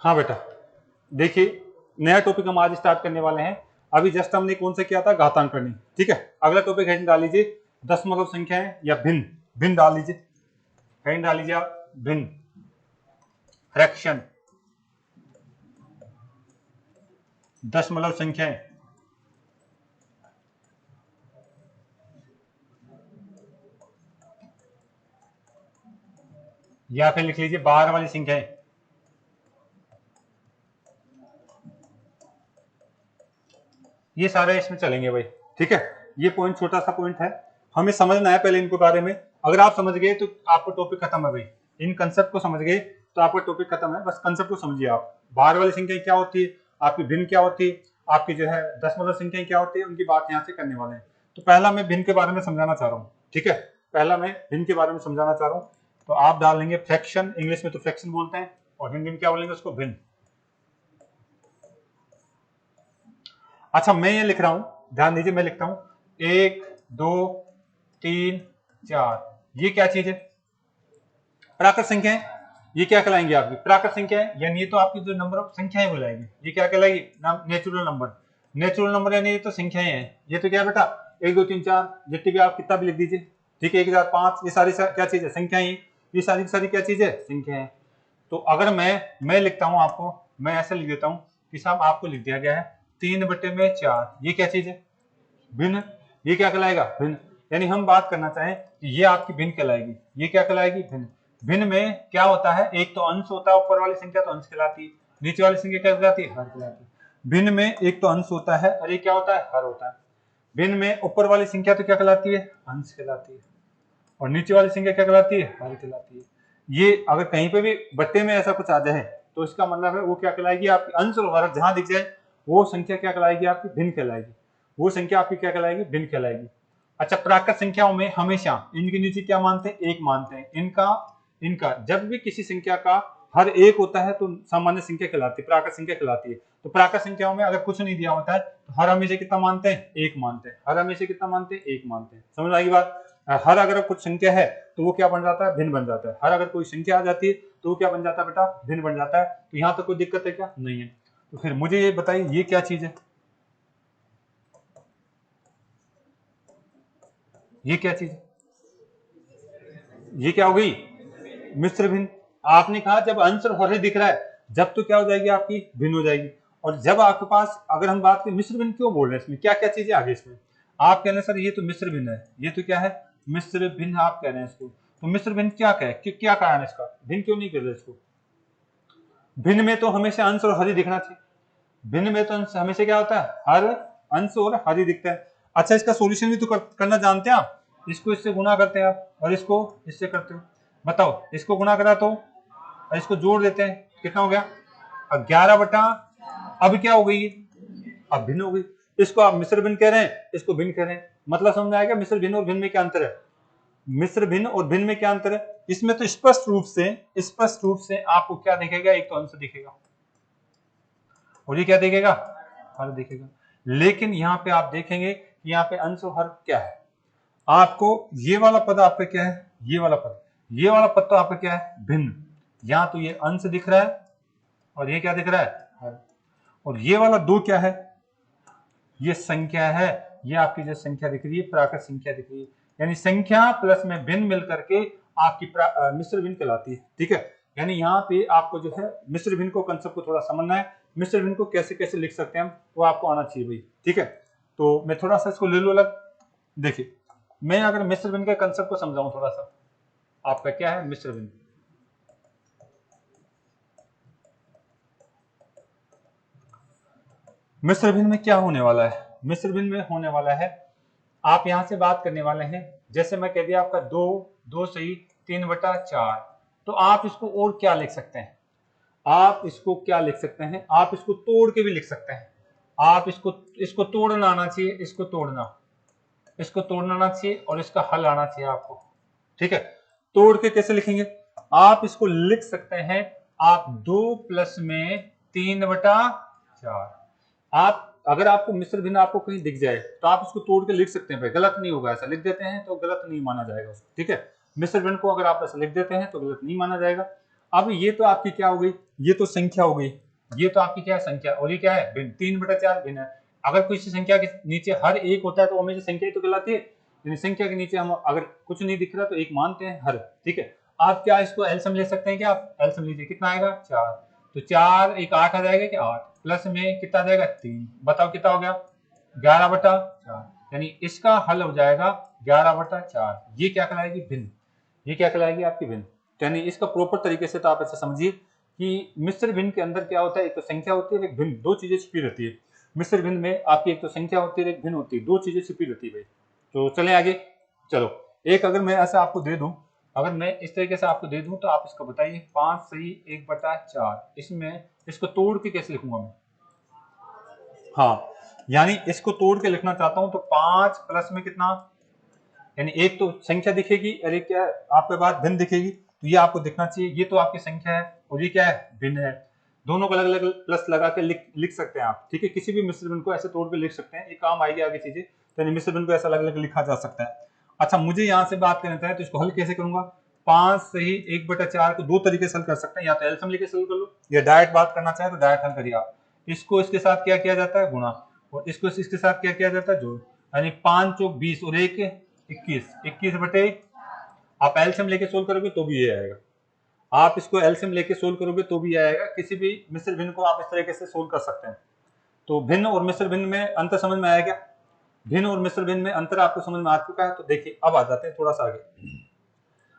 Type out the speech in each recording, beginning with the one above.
हाँ बेटा, देखिए नया टॉपिक हम आज स्टार्ट करने वाले हैं। अभी जस्ट हमने कौन सा किया था, घातांक करनी। ठीक है, अगला टॉपिक हेडिंग डाल लीजिए दशमलव संख्याएं या भिन्न। भिन्न डाल लीजिए, हेडिंग डाल लीजिए आप भिन्न, फ्रैक्शन, दशमलव संख्याएं। या फिर लिख लीजिए बाहर वाली संख्याएं। ये सारे इसमें चलेंगे भाई। ठीक है, ये पॉइंट छोटा सा पॉइंट है, हमें समझना है पहले इनको बारे में। अगर आप समझ गए तो आपको टॉपिक खत्म है भाई। इन कंसेप्ट को समझ गए तो आपका टॉपिक खत्म है, बस कंसेप्ट को समझिए आप। बाहर वाली संख्या क्या होती है, आपकी भिन्न क्या होती है, आपकी जो है दशमलव संख्या क्या होती है, उनकी बात यहाँ से करने वाले हैं। तो पहला मैं भिन्न के बारे में समझाना चाह रहा हूँ। ठीक है, पहला मैं भिन्न के बारे में समझाना चाह रहा हूँ। तो आप डाल लेंगे फ्रैक्शन, इंग्लिश में तो फ्रैक्शन बोलते हैं, और हिंदी में क्या बोलेंगे उसको, भिन्न। अच्छा, मैं ये लिख रहा हूं, ध्यान दीजिए, मैं लिखता हूं 1 2 3 4। ये क्या चीज है, प्राकृत संख्या है। ये क्या कहलाएंगे आपकी प्राकृत संख्या है, यानी ये तो आपकी जो नंबर ऑफ संख्याएं बोलाएगी, ये क्या कहलाएगी, नेचुरल नंबर। नेचुरल नंबर यानी ये तो संख्याएं हैं। ये तो क्या बेटा 1 2 3 4, जितनी भी आप कितना भी लिख दीजिए। ठीक है, 1 4 5, ये सारी क्या चीज है, संख्याएं। ये सारी सारी क्या चीज है, संख्या है। तो अगर मैं लिखता हूं आपको, मैं ऐसे लिख देता हूं कि साहब आपको लिख दिया गया है 3/4। ये क्या चीज है, भिन्न। ये क्या कहलाएगा, भिन्न। यानी हम बात करना चाहें कि ये आपकी भिन्न कहलाएगी। ये क्या कहलाएगी, भिन्न। भिन्न में क्या होता है, एक तो अंश होता है, ऊपर वाली संख्या तो अंश कहलाती है, नीचे वाली संख्या क्या कहलाती है, हर कहलाती है। भिन्न में एक तो अंश होता है और एक क्या होता है, हर होता है। भिन्न में ऊपर वाली संख्या तो क्या कहलाती है, अंश कहलाती है, और नीचे वाली संख्या क्या कहलाती है, हर कहलाती है। ये अगर कहीं पे भी बट्टे में ऐसा कुछ आ जाए तो इसका मतलब है वो क्या कहलाएगी, आपकी अंश और हर जहां दिख जाए वो संख्या क्या कहलाएगी, आपकी भिन्न कहलाएगी। वो संख्या आपकी क्या कहलाएगी, भिन्न कहलाएगी। अच्छा, प्राकृत संख्याओं में हमेशा इनके नीचे क्या मानते हैं, एक मानते हैं। इनका जब भी किसी संख्या का हर एक होता है तो सामान्य संख्या कहलाती है, प्राकृत संख्या कहलाती है। तो प्राकृत संख्याओं में अगर कुछ नहीं दिया होता है तो हर हमेशा कितना मानते हैं, एक मानते हैं। हर हमेशा कितना मानते हैं, एक मानते हैं। समझ आएगी बात। हर अगर कुछ संख्या है तो वो क्या बन जाता है, भिन्न बन जाता है। हर अगर कोई संख्या आ जाती है तो वो क्या बन जाता है बेटा, भिन्न बन जाता है। तो यहाँ तक कोई दिक्कत है क्या, नहीं है। तो फिर मुझे ये बताइए ये क्या चीज है, ये क्या चीज है, ये क्या हो गई, मिश्र भिन्न। आपने कहा जब अंश और हर दिख रहा है जब तो क्या हो जाएगी, आपकी भिन्न हो जाएगी। और जब आपके पास अगर हम बात करें मिश्र भिन्न क्यों बोल रहे हैं, इसमें क्या क्या चीजें आगे इसमें, आप कह रहे हैं सर ये तो मिश्र भिन्न है, ये तो क्या है, मिश्र भिन्न आप कह रहे हैं इसको। तो मिश्र भिन्न क्या क्या कारण है इसका, भिन्न क्यों नहीं कर रहे इसको। भिन्न में तो हमेशा अंश और हर ही दिखना चाहिए। भिन्न में तो हमेशा क्या होता है, हर, अंश और हर ही दिखता है। अच्छा, इसका सॉल्यूशन भी तो करना जानते हैं आप। इसको इससे गुणा करते हैं आप और इसको इससे करते हो। बताओ, इसको गुणा करा तो और इसको जोड़ देते हैं, कितना हो गया, 11 अब क्या हो गई, अब भिन्न हो गई। इसको आप मिश्र भिन्न कह रहे हैं, इसको भिन्न कह रहे हैं। मतलब समझ में आएगा मिश्र भिन्न और भिन्न में क्या अंतर है, मिश्र भिन्न और भिन्न में क्या अंतर है। इसमें तो स्पष्ट रूप से आपको क्या दिखेगा, एक तो अंश दिखेगा और ये क्या दिखेगा, हर दिखेगा। लेकिन यहाँ पे आप देखेंगे कि यहाँ पे अंश और हर क्या है, आपको ये वाला पद आपका क्या है, ये वाला पद तो आपका क्या है, भिन्न। यहाँ तो ये अंश दिख रहा है और ये क्या दिख रहा है, हर। और ये वाला दो क्या है, ये संख्या है। ये आपकी जो संख्या दिख रही है, प्राकृत संख्या दिख रही है। यानी संख्या प्लस में भिन्न मिल करके आपकी मिश्र भिन्न कहलाती है। ठीक है, यानी यहाँ पे आपको जो है मिश्र भिन्न को कंसेप्ट को थोड़ा समझना है। मिश्र भिन्न को कैसे कैसे लिख सकते हैं हम, वो आपको आना चाहिए भाई। ठीक है, तो मैं थोड़ा सा इसको ले लो अलग। देखिए, मैं अगर मिश्र भिन्न के कंसेप्ट को समझाऊं थोड़ा सा, आपका क्या है मिश्र भिन्न। मिश्र भिन्न में क्या होने वाला है, मिश्र भिन्न में होने वाला है, आप यहां से बात करने वाले हैं, जैसे मैं कह दिया आपका 2 सही 3/4। तो आप इसको और क्या लिख सकते हैं, आप इसको क्या लिख सकते हैं, आप इसको तोड़ के भी लिख सकते हैं। आप इसको तोड़ना आना चाहिए, इसको तोड़ना आना चाहिए और इसका हल आना चाहिए आपको। ठीक है, तोड़ के कैसे लिखेंगे, आप इसको लिख सकते हैं, आप 2 प्लस में 3/4। आप अगर आपको मिश्र भिन्न आपको कहीं दिख जाए तो आप इसको तोड़ के लिख सकते हैं भाई, गलत नहीं होगा। ऐसा लिख देते हैं तो गलत नहीं माना जाएगा उसको। ठीक है, मिश्र भिन्न को अगर आप ऐसा लिख देते हैं तो गलत नहीं माना जाएगा। अब ये तो आपकी क्या हो गई, ये तो संख्या हो गई, ये तो आपकी क्या है संख्या, और ये क्या है भिन्न, 3/4 भिन्न है। अगर किसी संख्या के नीचे हर एक होता है तो हमेशा संख्या ही तो कहलाती है, यानी संख्या के नीचे हम अगर कुछ नहीं दिख रहा तो एक मानते हैं हर, ठीक है। आप क्या इसको एलसीएम ले सकते हैं, क्या आप एलसीएम लीजिए, कितना आएगा 4, तो 4 एक 8 आ जाएगा, क्या 8 प्लस में कितना आ जाएगा 3, बताओ कितना हो गया 11/4, यानी इसका हल हो जाएगा 11/4। ये क्या कहलाएगी भिन्न, ये क्या कहलाएगी आपकी भिन्न। यानी इसका प्रॉपर तरीके से तो आप ऐसा समझिए कि मिश्र भिन्न के अंदर क्या होता है, एक तो संख्या होती है, एक भिन्न, दो चीजें छिपी रहती है। मिश्र भिन्न में आपकी एक तो संख्या होती है, एक भिन्न होती है, दो चीजें छिपी रहती है भाई। तो चले आगे, चलो एक अगर मैं ऐसा आपको दे दूं, अगर मैं इस तरीके से आपको दे दूं तो आप इसको बताइए 5 सही 1/4, इसमें इसको तोड़ के कैसे लिखूंगा मैं, हाँ यानी इसको तोड़ के लिखना चाहता हूं तो 5 प्लस में कितना, यानी एक तो संख्या दिखेगी और एक क्या है आपके पास भिन्न दिखेगी, तो ये आपको दिखना चाहिए, ये तो आपकी संख्या है और ये क्या है भिन्न है, दोनों को अलग अलग प्लस लगा के लिख सकते हैं आप, ठीक है। किसी भी मिश्र भिन्न को ऐसे तोड़ के लिख सकते हैं, ये काम आएगी आगे चीजें, तो मिश्र भिन्न को ऐसा अलग अलग लिखा जा सकता है। अच्छा मुझे यहाँ से बात करना है तो इसको हल कैसे करूंगा, 5 सही 1/4 को दो तरीके से हल कर सकते हैं, या तो एलसीएम लेके हल कर लो, या डायरेक्ट बात करना चाहे तो डायरेक्ट हल करिए आप। इसको इसके साथ क्या किया जाता है गुणा, और इसको इसके साथ क्या किया जाता है जोड़, यानी 5 चौक 20 और 1 21, 21 बटे, आप एलसीएम लेके सोल्व करोगे तो भी ये आएगा, आप इसको एलसीएम लेके सोल्व करोगे तो भी आएगा, किसी भी मिश्र भिन्न को आप इस तरीके से सोल्व कर सकते हैं। तो भिन्न और मिश्र भिन्न में अंतर समझ में आया क्या, भिन्न और मिश्र भिन्न में अंतर आपको समझ में आ चुका है। तो देखिए अब आ जाते हैं थोड़ा सा आगे,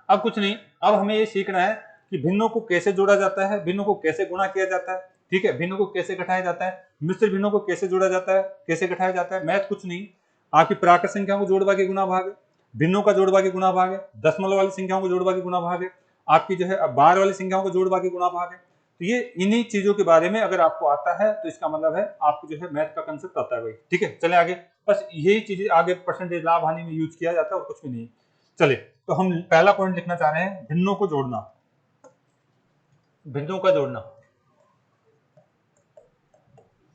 अब कुछ नहीं, अब हमें ये सीखना है कि भिन्नों को कैसे जोड़ा जाता है, भिन्नों को कैसे गुणा किया जाता है, ठीक है, भिन्नों को कैसे घटाया जाता है, मिश्र भिन्नों को कैसे जोड़ा जाता है, कैसे घटाया जाता है। मैथ कुछ नहीं, आपकी प्राकृत संख्या को जोड़ भागे गुणा भाग है, भिन्नों का जोड़ भागे गुणा भाग है, दशमलव वाली संख्याओं को जोड़ भागे गुणा भाग है, आपकी जो है बार वाली संख्याओं को जोड़ भागे गुणा भाग है। तो ये इन्हीं चीजों के बारे में अगर आपको आता है तो इसका मतलब है आपको जो है मैथ का कंसेप्ट आता है भाई, ठीक है। चले आगे, बस यही चीजें आगे परसेंटेज लाभ हानि में यूज किया जाता है और कुछ भी नहीं। चले तो हम पहला पॉइंट लिखना चाह रहे हैं, भिन्नों को जोड़ना, भिन्नों का जोड़ना,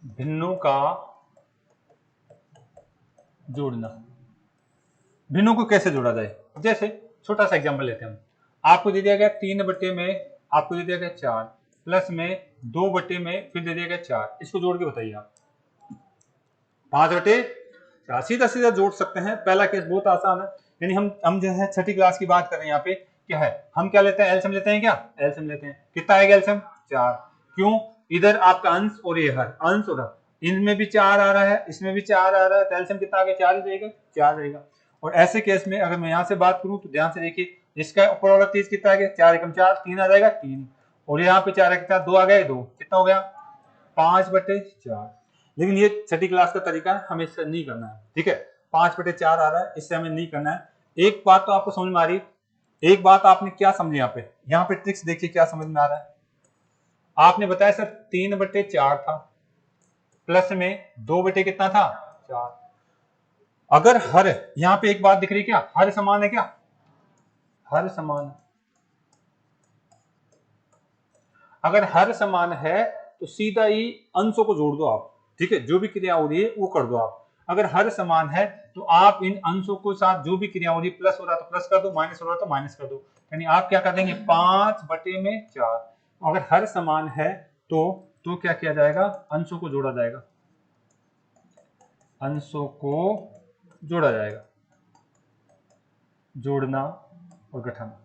भिन्नों का जोड़ना, भिन्नों को कैसे जोड़ा जाए। जैसे छोटा सा एग्जांपल लेते हैं हम, आपको दे दिया गया 3 बटे में, आपको दे दिया गया 4 प्लस में 2 बटे में फिर दे दिया गया 4, इसको जोड़ के बताइए आप 5/4, सीधा सीधा जोड़ सकते हैं। पहला केस बहुत आसान है, यानी हम जो है छठी क्लास की बात कर रहे हैं, यहाँ पे क्या है हम क्या लेते हैं एलसीएम लेते हैं, क्या एलसीएम लेते हैं, कितना आएगा एलसीएम 4, क्यों इधर आपका अंश और ये हर, अंश और हर, इनमें भी 4 आ रहा है, इसमें भी 4 आ रहा है, तो एलसीएम कितना आ गया 4 ही रहेगा, 4 रहेगा। और ऐसे केस में अगर मैं यहाँ से बात करूं तो ध्यान से देखिए, इसका ऊपर वाला तीस कितना आ गया 4 एकम 4, 3 आ जाएगा 3, और यहाँ पे 4 एक 4 2 आ गए 2, कितना हो गया 5/4। लेकिन ये छठी क्लास का तरीका है, हमें इससे नहीं करना है, ठीक है। 5/4 आ रहा है, इससे हमें नहीं करना है। एक बात तो आपको समझ में आ रही, एक बात आपने क्या समझी यहाँ पे ट्रिक्स देखिए क्या समझ में आ रहा है। आपने बताया सर 3/4 था प्लस में 2 बटे कितना था 4, अगर हर, यहाँ पे एक बात दिख रही है क्या, हर समान है, क्या हर समान, अगर हर समान है तो सीधा ही अंशों को जोड़ दो आप, ठीक है, जो भी क्रिया हो रही है वो कर दो आप। अगर हर समान है तो आप इन अंशों के साथ जो भी क्रिया हो रही है, प्लस हो रहा तो प्लस कर दो, माइनस हो रहा तो माइनस कर दो, यानी आप क्या कर देंगे 5/4। अगर हर समान है तो क्या किया जाएगा, अंशों को जोड़ा जाएगा, अंशों को जोड़ा जाएगा, जोड़ना और घटाना,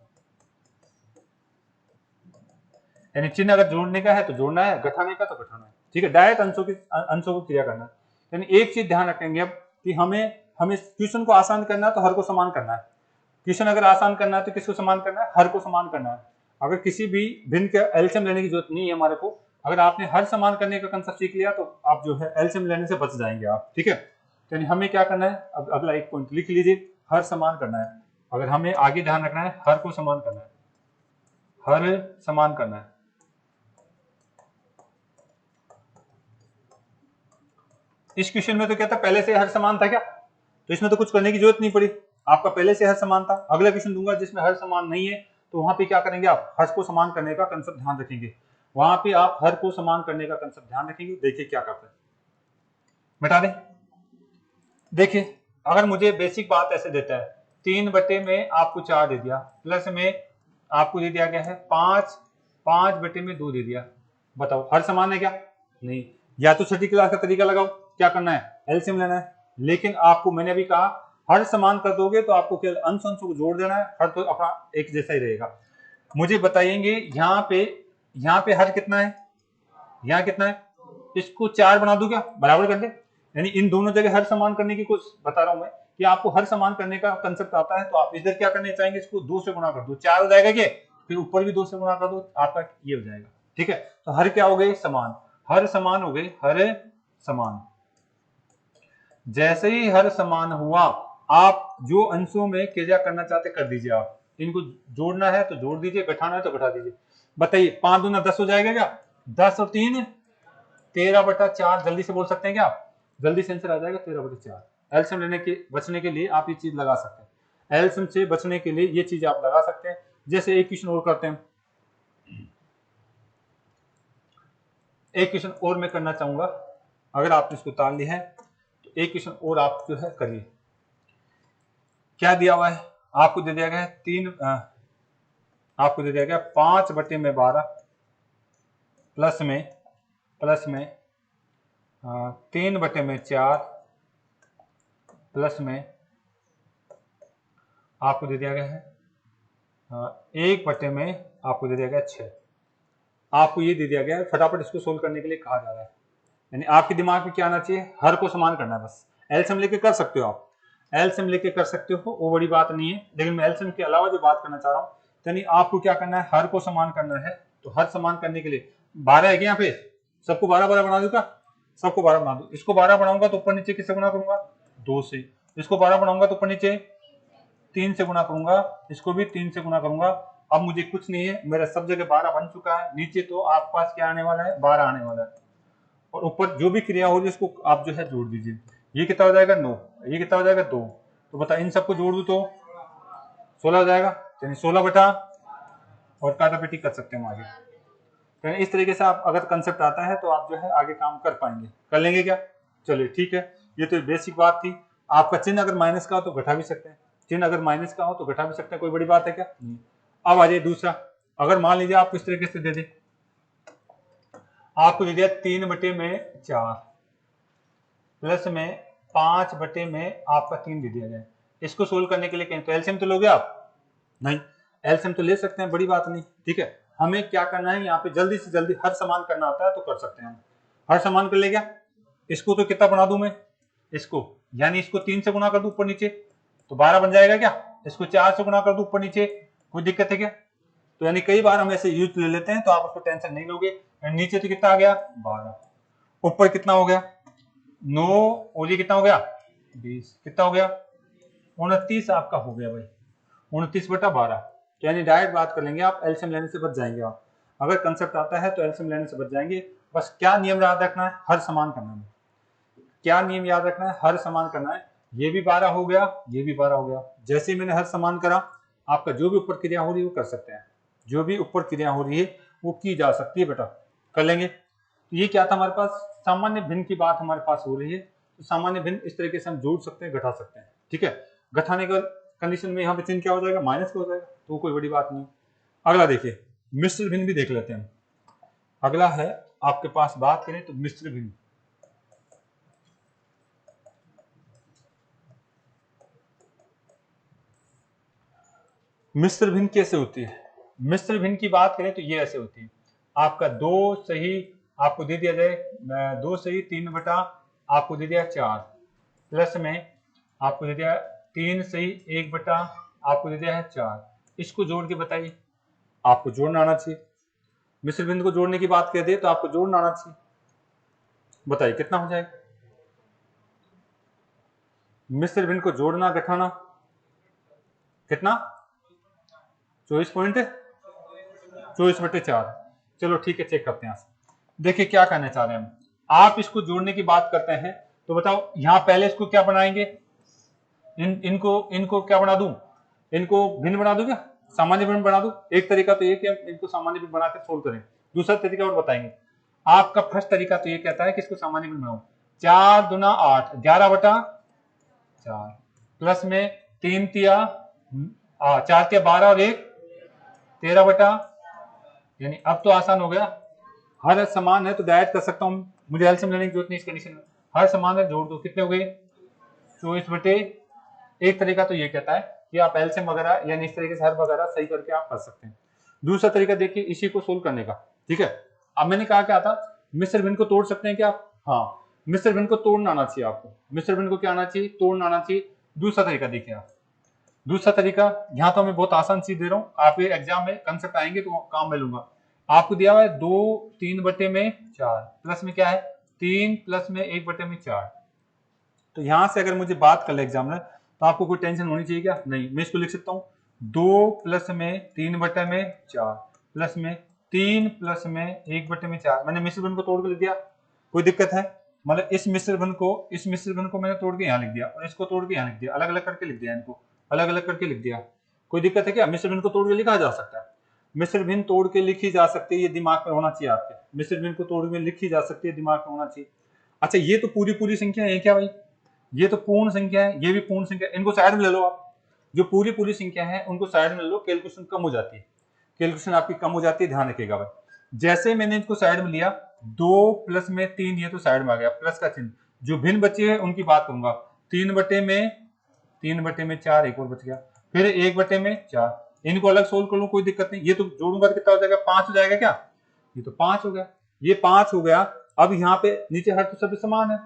यानी चिन्ह अगर जोड़ने का है तो जोड़ना है, घटाने का तो घटाना है, ठीक है, डायरेक्ट अंशों को क्रिया करना है। यानी एक चीज ध्यान रखेंगे अब कि हमें क्वेश्चन को आसान करना है तो हर को समान करना है, क्वेश्चन अगर आसान करना है तो किसको समान करना है, हर को समान करना है। अगर किसी भी भिन्न के एलसीएम लेने की जरूरत नहीं है हमारे को, अगर आपने हर समान करने का कंसेप्ट सीख लिया तो आप जो है एलसीएम लेने से बच जाएंगे आप, ठीक है। यानी हमें क्या करना है, अब अगला एक पॉइंट लिख लीजिए, हर समान करना है। अगर हमें आगे ध्यान रखना है, हर को समान करना है, हर समान करना है। इस क्वेश्चन में तो क्या था, पहले से हर समान था क्या, तो इसमें तो कुछ करने की जरूरत नहीं पड़ी, आपका पहले से हर समान था। अगला क्वेश्चन दूंगा जिसमें हर समान नहीं है, तो वहां पे क्या करेंगे आप, हर को समान करने का कंसेप्ट ध्यान रखेंगे, वहां पे आप हर को समान करने का कंसेप्ट ध्यान रखेंगे। देखिए क्या करते हैं, मिटा दें। देखिए अगर मुझे बेसिक बात ऐसे देता है, 3 बटे में आपको 4 दे दिया, प्लस में आपको दे दिया गया है 5 बटे में 2 दे दिया, बताओ हर समान है क्या? नहीं। या तो छठी क्लास का तरीका लगाओ, क्या करना है, एलसीएम लेना है। लेकिन आपको मैंने अभी कहा हर समान कर दोगे तो आपको केवल अंश अंशों को जोड़ देना है, हर तो अपना एक जैसा ही रहेगा। मुझे बताइएंगे यहाँ पे हर कितना है, यहाँ कितना है, इसको 4 बना दूं क्या, बराबर कर ले। यानी इन दोनों जगह हर समान करने की कोशिश बता रहा हूं मैं कि आपको हर समान करने का कंसेप्ट आता है, तो आप इधर क्या करने चाहेंगे, इसको 2 से गुणा कर दो, 4 हो जाएगा क्या, फिर ऊपर भी 2 से गुणा कर दो, आपका ये हो जाएगा। ठीक है, तो हर क्या हो गए, समान, हर समान हो गए, हर समान। जैसे ही हर समान हुआ, आप जो अंशों में क्रिया करना चाहते कर दीजिए। आप इनको जोड़ना है तो जोड़ दीजिए, घटाना है तो घटा दीजिए। बताइए 5 दूना 10 हो जाएगा क्या, 10 और 3 13/4। जल्दी से बोल सकते हैं क्या आप, जल्दी से आंसर आ जाएगा 13/4। एलसीएम लेने के बचने के लिए आप ये चीज लगा सकते हैं, एलसीएम से बचने के लिए ये चीज आप लगा सकते हैं। जैसे एक क्वेश्चन और करते हैं, एक क्वेश्चन और मैं करना चाहूंगा, अगर आपने इसको उतार लिया है तो एक क्वेश्चन और आप जो है करिए। क्या दिया हुआ है, आपको दे दिया गया है आपको दे दिया गया 5/12 प्लस में 3/4 प्लस में आपको दे दिया गया है 1 में आपको दे दिया गया 6। आपको ये दे दिया गया है, फटाफट इसको सोल्व करने के लिए कहा जा रहा है। यानी आपके दिमाग में क्या आना चाहिए, हर को समान करना है बस। एलसीएम लेके कर सकते हो आप, एलसीएम लेके कर सकते हो, वो बड़ी बात नहीं है। लेकिन मैं एलसीएम के अलावा जो बात करना चाह रहा हूँ, यानी आपको क्या करना है, हर को समान करना है। तो हर समान करने के लिए 12 है क्या यहाँ पे, सबको 12 बना दूंगा, सबको 12 बना दू। इसको 12 बनाऊंगा तो ऊपर नीचे किससे गुणा करूंगा, 2 से। इसको 12 बनाऊंगा तो ऊपर नीचे 3 से गुणा करूंगा, इसको भी 3 से गुणा करूंगा। अब मुझे कुछ नहीं है, मेरा सब जगह 12 बन चुका है, नीचे तो आपके पास क्या आने वाला है, 12 आने वाला है। और ऊपर जो भी क्रिया होगी उसको आप जो है जोड़ दीजिए। ये कितना हो जाएगा 9, ये कितना हो जाएगा 2। तो बता इन सबको जोड़ दू तो 16 हो जाएगा, यानी 16 बटा, और काटापेटी कर सकते हैं हम आगे। तो इस तरीके से आप अगर कंसेप्ट आता है तो आप जो है आगे काम कर पाएंगे, कर लेंगे क्या। चलिए ठीक है, ये तो बेसिक बात थी। आपका चिन्ह अगर माइनस का हो तो घटा भी सकते हैं, चिन्ह अगर माइनस का हो तो घटा भी सकते हैं, कोई बड़ी बात है क्या, नहीं। अब आ जाइए दूसरा, अगर मान लीजिए आपको इस तरीके से दे दे, आपको दे दिया 3/4 प्लस में 5/में आपका 3 दे दिया जाए। इसको सोल्व करने के लिए कहें तो एलसीएम तो लोगे आप, नहीं, एलसीएम तो ले सकते हैं, बड़ी बात नहीं। ठीक है, हमें क्या करना है, यहाँ पे जल्दी से जल्दी हर समान करना आता है तो कर सकते हैं हम। हर समान कर ले क्या, इसको तो कितना बना दूं मैं, इसको यानी इसको 3 से गुणा कर दूं ऊपर नीचे तो 12 बन जाएगा क्या, इसको 4 से गुणा कर दूं ऊपर नीचे, कोई दिक्कत है क्या। तो यानी कई बार हम ऐसे यूज ले लेते हैं तो आप उसको टेंशन नहीं लोगे। नीचे तो कितना आ गया 12, ऊपर कितना हो गया 9, और ये कितना हो गया 20, कितना हो गया 29 आपका हो गया भाई, 29/12। यानी डायरेक्ट बात कर लेंगे आप, एलसीएम लेने से बच जाएंगे आप। अगर कंसेप्ट आता है तो एलसीएम लेने से बच जाएंगे। बस क्या नियम याद रखना है, हर समान करना है। क्या नियम याद रखना है, हर समान करना है। ये भी 12 हो गया, ये भी 12 हो गया। जैसे ही मैंने हर समान करा, आपका जो भी ऊपर क्रिया हो रही है वो कर सकते हैं, जो भी ऊपर क्रिया हो रही है वो की जा सकती है बेटा, कर लेंगे। तो ये क्या था हमारे पास, सामान्य भिन्न की बात हमारे पास हो रही है। तो सामान्य भिन्न इस तरीके से हम जोड़ सकते हैं, घटा सकते हैं। ठीक है, घटाने का कंडीशन में यहाँ पे चिन्ह क्या हो जाएगा, माइनस का हो जाएगा, तो कोई बड़ी बात नहीं। अगला देखिए, मिश्र भिन्न भी देख लेते हैं। अगला है आपके पास, बात करें तो मिश्र भिन्न। मिश्र भिन्न कैसे होती है, मिश्र भिन्न की बात करें तो ये ऐसे होती है। आपका 2 सही आपको दे दिया जाए, 2 सही 3/, आपको दे दिया 4, प्लस में आपको दे दिया 3 सही 1/, आपको दे दिया है 4। इसको जोड़ के बताइए, आपको जोड़ना आना चाहिए। मिश्र भिन्न को जोड़ने की बात कहते हैं तो आपको जोड़ना आना चाहिए। बताइए कितना हो जाएगा, मिश्र भिन्न को जोड़ना घटाना कितना, 24/4। चलो ठीक है, चेक करते हैं। देखिए क्या कहना चाह रहे हैं हम, आप इसको जोड़ने की बात करते हैं तो बताओ यहां पहले इसको क्या बनाएंगे, इनको क्या बना दूं, इनको भिन्न बना दूं क्या, सामान्य भिन्न बना दूं। एक तरीका तो ये कि हम इनको सामान्य भिन्न बनाकर सोल्व करें, दूसरा तरीका और बताएंगे। आपका फर्स्ट तरीका तो ये कहता है कि इसको सामान्य भिन्न बनाओ। 4 दूना 8, 11/4 प्लस में 3 तिया 4 के 12 और 1 13/, यानी अब तो आसान हो गया, हर समान है तो डायरेक्ट कर सकता हूँ, मुझे एलसीएम लेने की जरूरत नहीं इस कंडीशन में। हर समान है जोड़ दो, कितने हो गए 24/। एक तरीका तो ये कहता है कि आप एलसीएम वगैरह यानी इस तरीके से हर वगैरह सही करके आप कर सकते हैं। दूसरा तरीका देखिए इसी को सोल्व करने का, ठीक है। अब मैंने कहा क्या था, मिश्र भिन्न को तोड़ सकते हैं क्या आप? हाँ, मिश्र भिन्न को तोड़ना आना चाहिए आपको। मिश्र भिन्न को क्या आना चाहिए? तोड़ना आना चाहिए। दूसरा तरीका देखिए आप, दूसरा तरीका यहाँ तो मैं बहुत आसान चीज दे रहा हूँ, आपके एग्जाम में कंसेप्ट आएंगे तो काम में लूंगा। आपको दिया हुआ है 2 3/4 प्लस में क्या है 3 प्लस में 1/4। तो यहां से अगर मुझे बात कर ले एग्जामिनर तो आपको कोई टेंशन होनी चाहिए क्या? नहीं। मैं इसको लिख सकता हूँ 2 प्लस में 3/4 प्लस में 3 प्लस में 1/4। मैंने मिश्र भिन्न को तोड़ के लिख दिया, कोई दिक्कत है? मतलब इस मिश्र भिन्न को मैंने तोड़ के यहाँ लिख दिया और इसको तोड़ के यहाँ लिख दिया, अलग अलग करके लिख दिया, इनको अलग अलग करके लिख दिया। कोई दिक्कत है क्या? मिश्र भिन्न को तोड़ के लिखा जा सकता है, मिश्र भिन्न तोड़ के लिखी जा सकती है, ये दिमाग में होना चाहिए आपके। मिश्र भिन्न को तोड़ के लिखी जा सकती है, दिमाग में होना चाहिए। अच्छा, ये तो पूरी संख्या है क्या भाई? ये तो पूर्ण संख्या है, ये भी पूर्ण संख्या है, इनको साइड में ले लो आप। जो पूरी संख्या है उनको साइड में ले लो, कैलकुलेशन कम हो जाती है, कैलकुलेशन आपकी कम हो जाती है, ध्यान रखिएगा भाई। जैसे मैंने इनको साइड में लिया, 2 प्लस में 3, ये तो साइड में आ गया, प्लस का चिन्ह। जो भिन्न बचे हैं उनकी बात करूंगा, 3/4 एक और बच गया, फिर 1/4, इनको अलग सोल्व कर लो, कोई दिक्कत नहीं। ये तो जोड़ूंगा तो कितना हो जाएगा? 5 हो जाएगा क्या? ये तो 5 हो गया, ये 5 हो गया। अब यहाँ पे नीचे हर तो सभी समान है।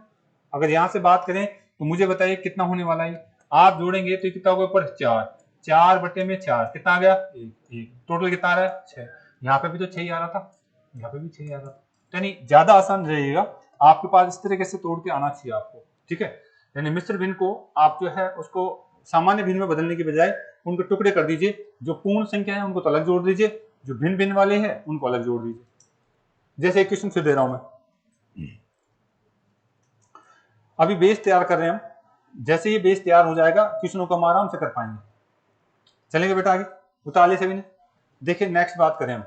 अगर यहाँ से बात करें तो मुझे बताइए कितना होने वाला है? आप जोड़ेंगे तो कितना होगा? ऊपर 4 कितना आ गया? 1 टोटल कितना आ रहा है? 6। यहाँ पे भी तो 6 आ रहा था, यहाँ पे भी 6 आ रहा था। यानी ज्यादा आसान रहेगा, आपके पास इस तरीके से तोड़ के आना चाहिए आपको, ठीक है। यानी मिश्र भिन्न को आप जो है उसको सामान्य भिन्न में बदलने की बजाय उनके टुकड़े कर दीजिए। जो पूर्ण संख्या है उनको तो अलग जोड़ दीजिए, जो भिन्न भिन्न वाले हैं उनको अलग जोड़ दीजिए। जैसे एक क्वेश्चन फिर दे रहा हूं मैं, अभी बेस तैयार कर रहे हैं हम। जैसे ये बेस तैयार हो जाएगा क्वेश्चनों को हम आराम से कर पाएंगे। चलेंगे बेटा आगे, उतार सभी ने? देखिए नेक्स्ट बात करें हम,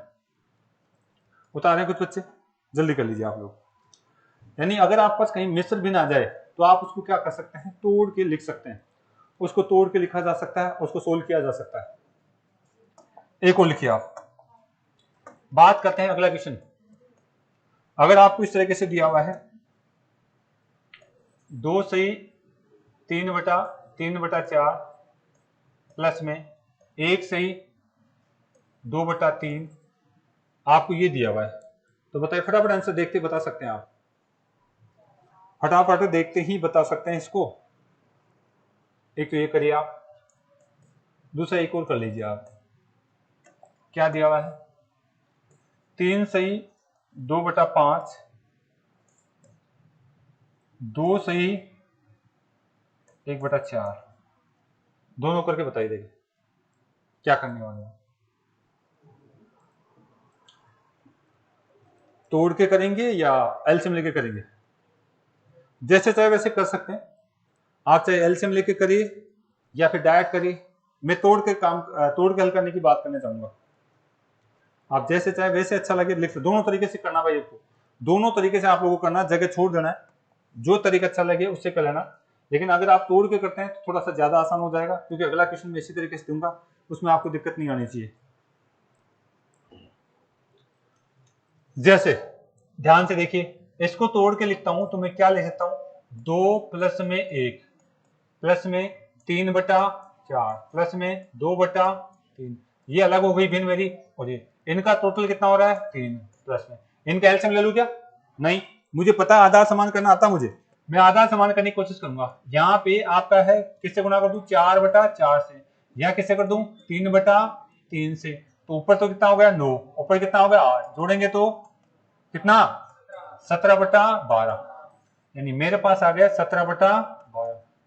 उतारे कुछ बच्चे, जल्दी कर लीजिए आप लोग। यानी अगर आप पास कहीं मिश्र भिन्न आ जाए तो आप उसको क्या कर सकते हैं? तोड़ के लिख सकते हैं, उसको तोड़ के लिखा जा सकता है, उसको सोल्व किया जा सकता है। एक और लिखिए आप। बात करते हैं अगला क्वेश्चन। अगर आपको इस तरीके से दिया हुआ है 2 सही 3/4 प्लस में 1 सही 2/3, आपको ये दिया हुआ है, तो बताइए फटाफट आंसर देखते बता सकते हैं आप? फटाफट देखते ही बता सकते हैं इसको? एक तो ये करिए आप, दूसरा एक और कर लीजिए आप। क्या दिया हुआ है? 3 सही 2/5, 2 सही 1/4, दोनों करके बताइए देखिए क्या करने वाले हैं। तोड़ के करेंगे या एलसीएम लेके करेंगे? जैसे चाहे वैसे कर सकते हैं आप, चाहे एलसीएम लेके करिए या फिर डायरेक्ट करिए। मैं तोड़ के हल करने की बात करना चाहूंगा। आप जैसे चाहे वैसे अच्छा लगे लिख, दोनों तरीके से करना भाई आपको, दोनों तरीके से आप लोगों को करना, जगह छोड़ देना है, जो तरीका अच्छा लगे उससे कर लेना। लेकिन अगर आप तोड़ के करते हैं तो थोड़ा सा ज्यादा आसान हो जाएगा, क्योंकि अगला क्वेश्चन मैं इसी तरीके से दूंगा, उसमें आपको दिक्कत नहीं आनी चाहिए। जैसे ध्यान से देखिए, इसको तोड़ के लिखता हूं तो मैं क्या लिख सकता हूं? 2 प्लस में 1 प्लस में 3/4 प्लस में 2/3, ये अलग हो गई भिन्न मेरी, और ये इनका टोटल कितना हो रहा है? 3 प्लस में इनका एलसीएम ले लूं क्या? नहीं, मुझे पता है आधा समान करना आता मुझे, मैं आधा समान करने की कोशिश करूंगा। यहाँ पे आपका है किससे गुणा कर दूं? 4/4 से, या किससे कर दूं? 3/3 से। तो ऊपर तो कितना हो गया? 9, ऊपर कितना हो गया? 8, जोड़ेंगे तो कितना? 17/12, यानी मेरे पास आ गया 17/12।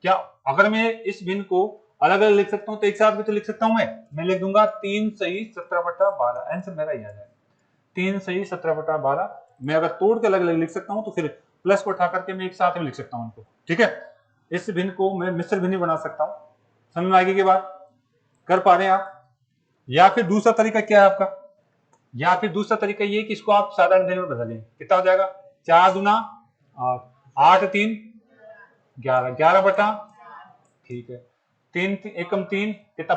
क्या अगर मैं इस भिन्न को अलग अलग लिख सकता हूं तो एक साथ भी तो लिख सकता हूं मैं लिख दूंगा 3 सही 17/12, आंसर मेरा ही आ जाएगा 3 सही 17/12। मैं अगर तोड़ के अलग अलग लिख सकता हूं तो फिर प्लस को उठा करके मैं एक साथ में लिख सकता हूं उनको, ठीक है। इस भिन्न को मैं मिश्र भिन्न बना सकता हूं। समझ में आगे की बात? कर पा रहे हैं आप? या फिर दूसरा तरीका क्या है आपका? या फिर दूसरा तरीका ये कि इसको आप साधारण भिन्न में बदलें, कितना हो जाएगा? 4 दूना 8, 8 3 11, 11 ठीक है, 3 एकम 3 कितना?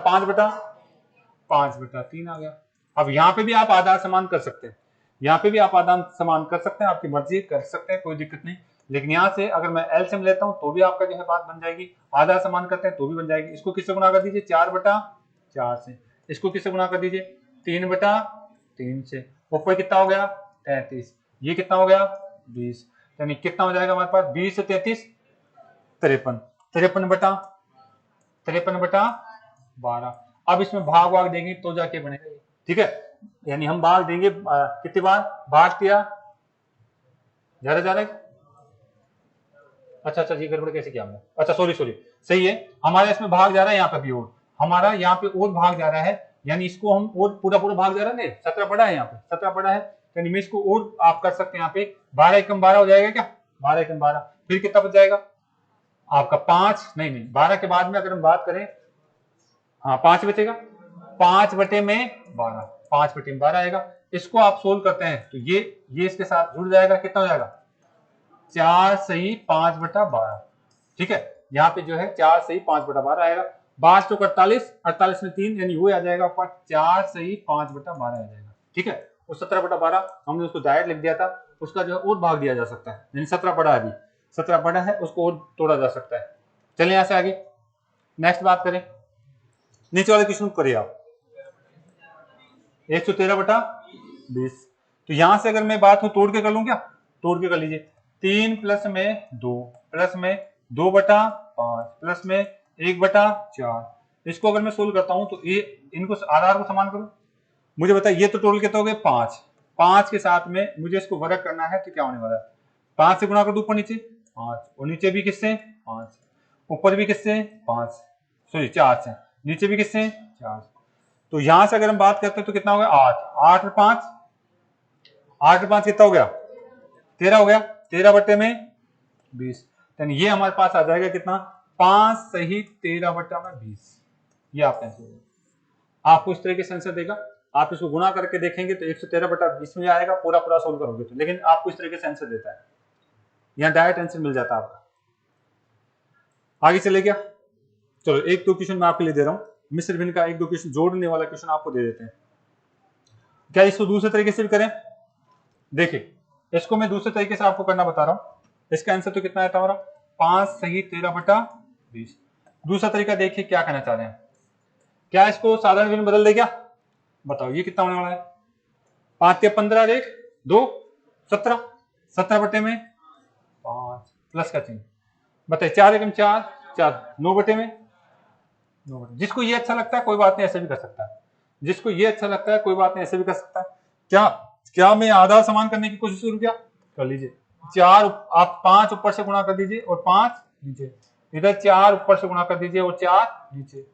5/3 आ गया। अब यहाँ पे भी आप आधा समान कर सकते हैं, यहाँ पे भी आप आदान समान कर सकते हैं, आपकी मर्जी कर सकते हैं, कोई दिक्कत नहीं। लेकिन यहाँ से अगर मैं एलसीएम लेता हूँ तो भी आपका जो है बात बन जाएगी, आधा समान करते हैं तो भी बन जाएगी। इसको किससे गुणा कर दीजिए 4/4 से, इसको किससे गुणा कर दीजिए 3/3 से, ऊपर कितना हो गया 33, ये कितना हो गया 20, यानी कितना हो जाएगा हमारे पास 20 से 33 53, 53/12। अब इसमें भाग देंगे तो जाके बनेगा, ठीक है। यानी हम भाग देंगे कितनी बार भाग किया, जा रहा है। अच्छा जी, गड़बड़ कैसे किया हमने, अच्छा सॉरी सही है, हमारा इसमें भाग जा रहा है यहाँ पे भी, और हमारा यहाँ पे और भाग जा रहा है, यानी इसको हम और पूरा भाग जा रहा है, 17 पड़ा है यहाँ पे, 17 पड़ा है, यानी मैं इसको और आप कर सकते हैं यहाँ पे 12 एकम 12 हो जाएगा क्या, 12 एकम 12, फिर कितना बच जाएगा आपका 5, नहीं 12 के बाद में अगर हम बात करें, हाँ 5 बचेगा, 5/12, 5/12 आएगा। इसको आप सोल्व करते हैं तो ये इसके साथ जुड़ जाएगा, कितना हो जाएगा 4 सही 5/12, ठीक है। यहाँ पे जो है 4 सही 5/12 आएगा, 5 तो 48, 48 में 3 यानी वो आ जाएगा आपका 4 सही 5/12 आ जाएगा, ठीक है। और 17/12 हमने उसको डायरेक्ट लिख दिया था, उसका जो है और भाग दिया जा सकता है, यानी 17 पड़ा है, अभी 17 पड़ा है, उसको और तोड़ा जा सकता है। चलिए यहाँ से आगे नेक्स्ट बात करें, नीचे वाले क्वेश्चन करिए आप 113/20। तो यहां से अगर मैं बात हो तोड़ के कर लूं क्या, तोड़ के कर लीजिए, 3 प्लस में 2 प्लस में 2/5 प्लस में 1/4, इसको अगर मैं सोल्व करता हूं तो ये इनको आधार को समान करो, मुझे बताइए ये तो टोटल कितना हो गया 5, 5 के साथ में मुझे इसको वर्ग करना है तो क्या होने वाला है, 5 से गुणा कर दो ऊपर नीचे 5, और नीचे भी किससे 5, ऊपर भी किससे 5, सॉरी 4 से, नीचे भी किससे 4। तो यहां से अगर हम बात करते हैं तो कितना हो गया 8 और 5, 8 और 5 कितना हो गया 13 हो गया, 13/20, यानी ये हमारे पास आ जाएगा कितना 5 सही 13/20। ये आपका आंसर, आपको इस तरह के आंसर देगा, आप इसको गुणा करके देखेंगे तो 113/20 में आएगा, पूरा सोल्व करोगे तो, लेकिन आपको इस तरह के आंसर देता है, यहाँ डायरेक्ट आंसर मिल जाता है आपका। आगे चले गया, चलो 1-2 क्वेश्चन मैं आपके लिए दे रहा हूं, मिश्र भिन्न का 1-2 क्वेश्चन जोड़ने वाला क्वेश्चन आपको दे देते हैं। क्या इसको दूसरे तरीके से भी करें, देखिए इसको मैं दूसरे तरीके से आपको करना बता रहा हूं, इसका आंसर तो कितना आता हमारा 5 सही 13/20। दूसरा तरीका देखिए क्या कहना चाह रहे हैं, क्या इसको साधारण भिन्न बदल दे क्या, बताओ ये कितना होने वाला है, 5 के 15 देख 2 17, 17/5 प्लस का चिन्ह, बताइए 4 एकम 4 4, 9/9। जिसको ये अच्छा लगता है कोई बात नहीं ऐसे भी कर सकता है, जिसको ये अच्छा लगता है कोई बात नहीं ऐसे भी कर सकता है। क्या मैं आधा समान करने की कोशिश करूं, क्या कर लीजिए, 4 आप 5 ऊपर से गुणा कर दीजिए और 5 नीचे, इधर 4 ऊपर से गुणा कर दीजिए और 4 नीचे,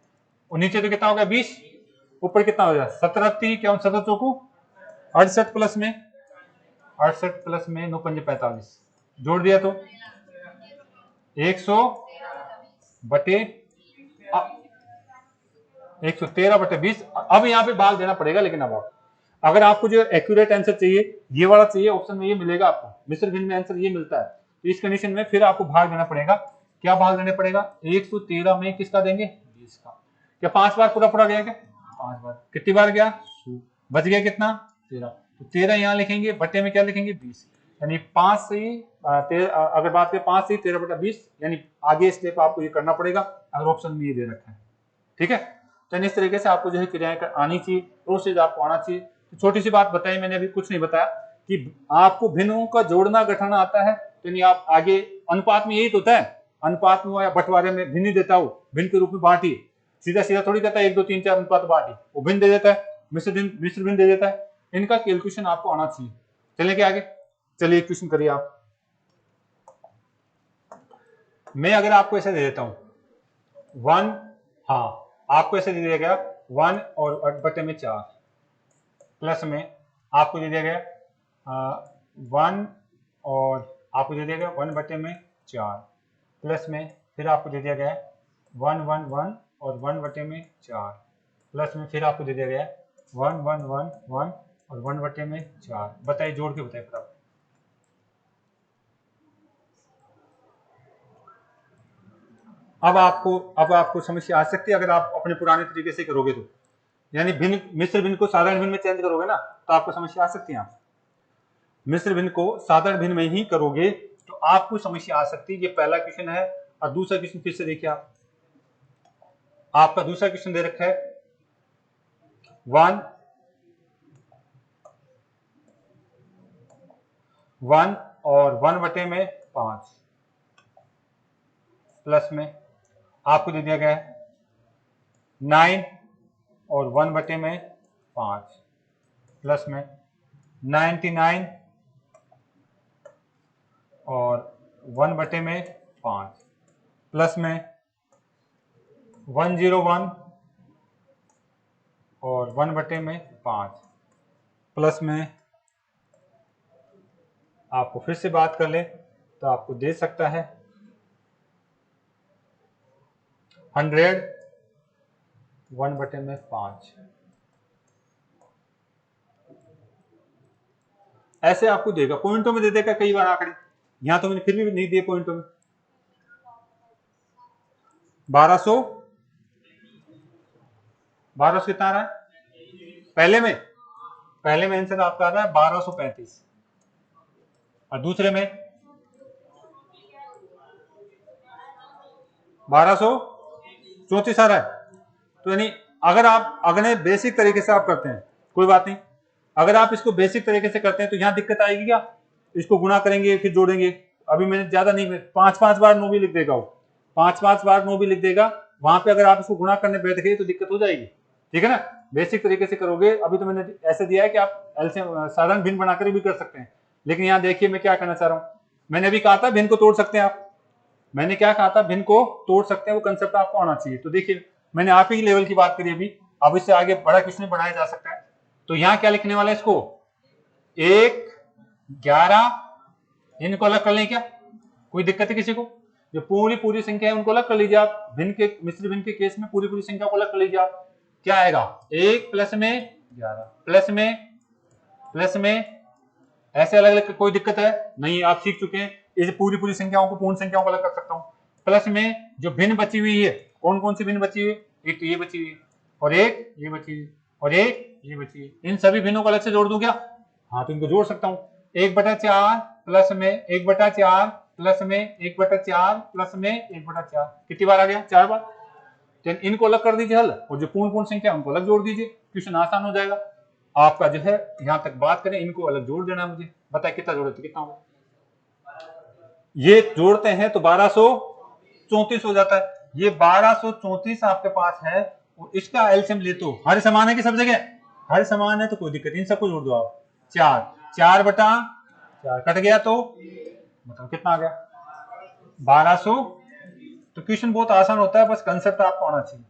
और नीचे तो कितना हो गया 20, ऊपर कितना हो गया 17 क्या 17 चौकू 68 प्लस में 9 पंजे 45, जोड़ दिया तो 113/20। अब यहाँ पे भाग देना पड़ेगा, लेकिन अब अगर आपको जो एक्यूरेट आंसर चाहिए ये वाला चाहिए, ऑप्शन में ये मिलेगा आपको, मिश्र भिन्न में आंसर ये मिलता है, तो इस कंडीशन में फिर आपको भाग देना पड़ेगा, क्या भाग देना पड़ेगा 113 में किसका देंगे 20 का, क्या 5 बार पूरा गया, क्या 5 बार, कितनी बार गया बच गया कितना 13, तो 13 यहाँ लिखेंगे, बट्टे में क्या लिखेंगे 20, यानी 5 से अगर बात करें 5 से 13/20, यानी आगे स्टेप आपको ये करना पड़ेगा अगर ऑप्शन में ये दे रखा है, ठीक है। तो इस तरीके से आपको जो है क्रियाएं आनी चाहिए, प्रोसेस आपको आना चाहिए। तो छोटी सी बात बताई मैंने, अभी कुछ नहीं बताया कि आपको भिन्नों का जोड़ना घटाना आता है, तो नहीं आप आगे अनुपात में यही तो होता है, अनुपात में या बंटवारे में भिन्न देता हूं, भिन्न के रूप में बांटिए, सीधा थोड़ी कहता है 1 2 3 4 अनुपात बांटिए, वो भिन्न दे देता है, मिश्र भिन्न दे देता है, इनका कैलकुलेशन आपको आना चाहिए। चलिए क्या आगे, चलिए क्वेश्चन करिए आप। मैं अगर आपको ऐसे दे देता हूं 1, हाँ आपको ऐसे दे दिया गया 1 और बटे में 4 प्लस में आपको दे दिया गया 1 और आपको दे दिया गया 1 बटे में 4 प्लस में फिर आपको दे दिया गया 1 1 1 और 1 बटे में 4 प्लस में फिर आपको दे दिया गया 1 1 1 1 और 1 बटे में 4। बताइए जोड़ के बताइए फटाफट। अब आपको समस्या आ सकती है अगर आप अपने पुराने तरीके से करोगे तो, यानी भिन्न मिश्र भिन्न को साधारण भिन्न में चेंज करोगे ना तो आपको समस्या आ सकती है। मिश्र भिन्न को साधारण भिन्न में ही करोगे तो आपको समस्या आ सकती है। ये पहला क्वेश्चन है। और दूसरा क्वेश्चन फिर से देखिए आप, आपका दूसरा क्वेश्चन दे रखा है 1 और 1/5 प्लस में आपको दे दिया गया है 9 और 1/5 प्लस में 99 और 1/5 प्लस में 101 और 1/5 प्लस में आपको फिर से बात कर ले तो आपको दे सकता है 100 1/5। ऐसे आपको देगा, पॉइंटों में दे देगा कई बार आंकड़े। यहां तो मैंने फिर भी नहीं दिए पॉइंटों में। 1200 कितना आ रहा है? पहले में आंसर आपका आ रहा है 1235 और दूसरे में 1234 आ रहा है। तो यानी अगर आप अगले बेसिक तरीके से आप करते हैं कोई बात नहीं, अगर आप इसको बेसिक तरीके से करते हैं तो यहां दिक्कत आएगी क्या? इसको गुणा करेंगे फिर जोड़ेंगे। अभी मैंने ज्यादा नहीं, 5-5 बार नो भी लिख देगा वो, 5-5 बार नो भी लिख देगा। वहां पे अगर आप इसको गुणा करने बैठ गए तो दिक्कत हो जाएगी, ठीक है ना। बेसिक तरीके से करोगे। अभी तो मैंने ऐसे दिया है कि आप एलसीएम साधारण भिन्न बनाकर भी कर सकते हैं, लेकिन यहाँ देखिए मैं क्या करना चाह रहा हूँ। मैंने अभी कहा था भिन्न को तोड़ सकते हैं आप, मैंने क्या कहा था, भिन्न को तोड़ सकते हैं, वो कंसेप्ट आपको आना चाहिए। तो देखिए मैंने आप ही लेवल की बात करी अभी, अब इससे आगे बड़ा क्वेश्चन बढ़ाया जा सकता है। तो यहाँ क्या लिखने वाला है, इसको 1, 11 इनको अलग कर लें क्या? कोई दिक्कत है किसी को? जो पूरी संख्या है उनको अलग कर लीजिए आप। भिन्न के मिश्र भिन्न के केस में पूरी संख्या को अलग कर लीजिए आप। क्या आएगा? 1 प्लस में 11 प्लस में ऐसे अलग अलग, कोई दिक्कत है नहीं, आप सीख चुके हैं। इस पूरी संख्याओं को पूर्ण संख्याओं को अलग कर सकता हूँ। प्लस में जो भिन्न बची हुई है, कौन सी भिन्न बची हुई है? एक तो ये बची हुई है और एक ये बची हुई और एक ये बची हुई। इन सभी भिन्नों को अलग से जोड़ दूं क्या? हाँ, तो इनको जोड़ सकता हूँ। 1/4 प्लस में 1/4 प्लस में 1/4 प्लस में 1/4 कितनी बार आ गया? 4 बार। तो इनको अलग कर दीजिए हल, और जो पूर्ण संख्या उनको अलग जोड़ दीजिए, क्वेश्चन आसान हो जाएगा आपका। जो है यहां तक बात करें, इनको अलग जोड़ देना। मुझे बताए कितना जोड़े तो कितना होगा? ये जोड़ते हैं तो 1234 हो जाता है। ये 1234 आपके पास है और इसका एलसीएम ले तो हर समान है कि सब जगह हर समान है, तो कोई दिक्कत नहीं, सबको जोड़ दो आप। 4 कट गया तो मतलब कितना आ गया? 1200। तो क्वेश्चन बहुत आसान होता है, बस कंसेप्ट आपको आना चाहिए।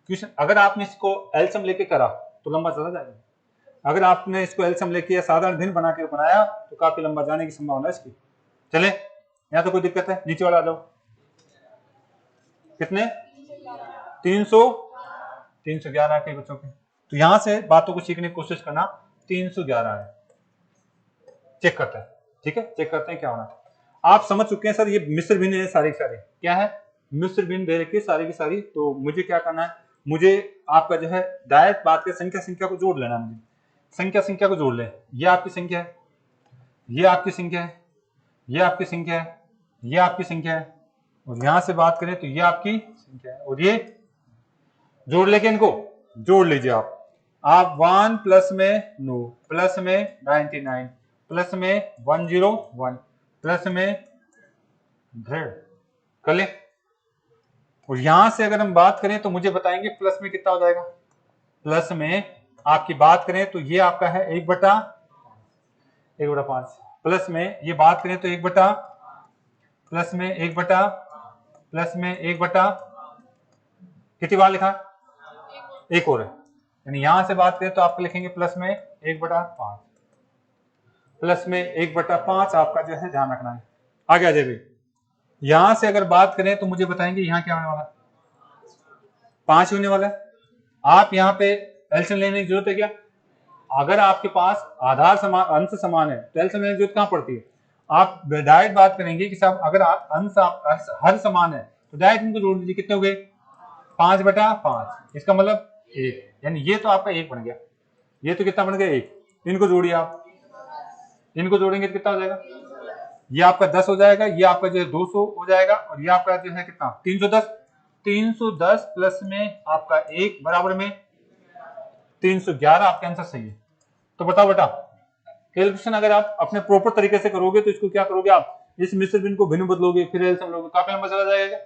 क्वेश्चन अगर आपने इसको एलसीएम लेके करा तो लंबा चला जाएगा, अगर आपने इसको एलसीएम लेके या साधारण भिन्न बना के बनाया तो काफी लंबा जाने की संभावना है इसकी। चले, यहाँ तो कोई दिक्कत है? नीचे वाला आ जाओ। कितने? 311 के बच्चों के। तो यहां से बातों को सीखने की कोशिश करना। 311 है, चेक करते हैं, ठीक है, चेक करते हैं क्या होना। आप समझ चुके हैं सर, ये मिश्र भिन्न है सारी सारी। क्या है? मिश्र भिन्न दे रखी है सारी की सारी। तो मुझे क्या करना है, मुझे आपका जो है डायरेक्ट बात के संख्या को जोड़ लेना। मुझे संख्या को जोड़ ले। ये आपकी संख्या है, ये आपकी संख्या है, ये आपकी संख्या है, ये आपकी संख्या है, और यहां से बात करें तो ये आपकी संख्या है, और ये जोड़ लेके इनको जोड़ लीजिए आप 1 प्लस में 9 प्लस में 99 प्लस में 101 प्लस में 100 कर ले। और यहां से अगर हम बात करें तो मुझे बताएंगे प्लस में कितना हो जाएगा। प्लस में आपकी बात करें तो ये आपका है 1/5 प्लस में ये बात करें तो 1/, प्लस में 1/, प्लस में 1/, कितनी बार लिखा? एक और है, यानी यहां से बात करें तो आपको लिखेंगे प्लस में 1/5 प्लस में 1/5 आपका जो है ध्यान रखना है। आगे आ जाए। यहां से अगर बात करें तो मुझे बताएंगे यहां क्या होने वाला है? 5 होने वाला है। आप यहाँ पे एलसीएम लेने की जरूरत है क्या? अगर आपके पास आधार समान अंश समान है तो एलसीएम लेने की जरूरत कहां पड़ती है? आप डायरेक्ट बात करेंगे कि साहब अगर अंश हर समान है तो डायरेक्ट इनको जोड़ दीजिए। कितने हो गए? 5/5, इसका मतलब 1, यानी ये तो आपका 1 बन गया। ये तो कितना बन गया? 1। इनको जोड़िए आप। इनको जोड़ेंगे तो कितना हो जाएगा, ये आपका 10 हो जाएगा, ये आपका जो है 200 हो जाएगा, और ये आपका जो है कितना 310। 310 प्लस में आपका 1 बराबर में 311। आपका आंसर सही है। तो बताओ बेटा, कैलकुलेशन अगर आप अपने प्रॉपर तरीके से करोगे तो इसको क्या करोगे, आप इस मिश्र भिन्न को भिन्न बदलोगे, फिर एलसीएम लोगे, काफी लंबा चला जाएगा।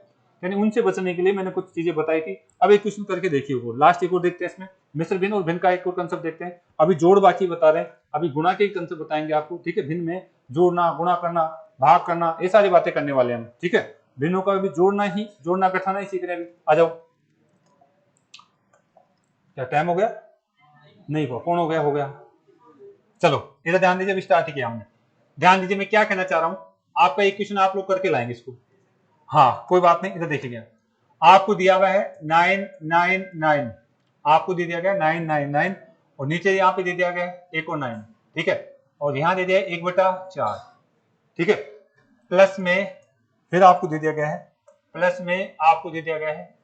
यानी उनसे बचने के लिए मैंने कुछ चीजें बताई थी। अब एक क्वेश्चन करके देखिए, वो लास्ट एक और देखते हैं इसमें, मिश्र भिन्न और भिन्न का एक और कंसेप्ट देखते हैं। अभी जोड़ बाकी बता रहे हैं, अभी गुणा के कंसेप्ट बताएंगे आपको, ठीक है। भिन्न में जोड़ना, गुणा करना, भाग करना, ये सारी बातें करने वाले हैं हम, ठीक है। भिन्नों का भी जोड़ना घटाना ही सीख रहे हैं अभी। आ जाओ, क्या टाइम हो गया, नहीं हुआ, कौन हो गया, हो गया। चलो इधर ध्यान दीजिए, अभी स्टार्ट किया हमने। ध्यान दीजिए मैं क्या कहना चाह रहा हूं, आपका एक क्वेश्चन आप लोग करके लाएंगे इसको, हाँ कोई बात नहीं। इधर देखिए, आपको दिया हुआ है 999, आपको दे दिया गया 999, और नीचे यहाँ पे दे दिया गया एक और 9, ठीक है, और यहाँ दे दिया 1/4, ठीक है। प्लस में फिर आपको दे दिया गया है, प्लस में आपको दे दिया गया है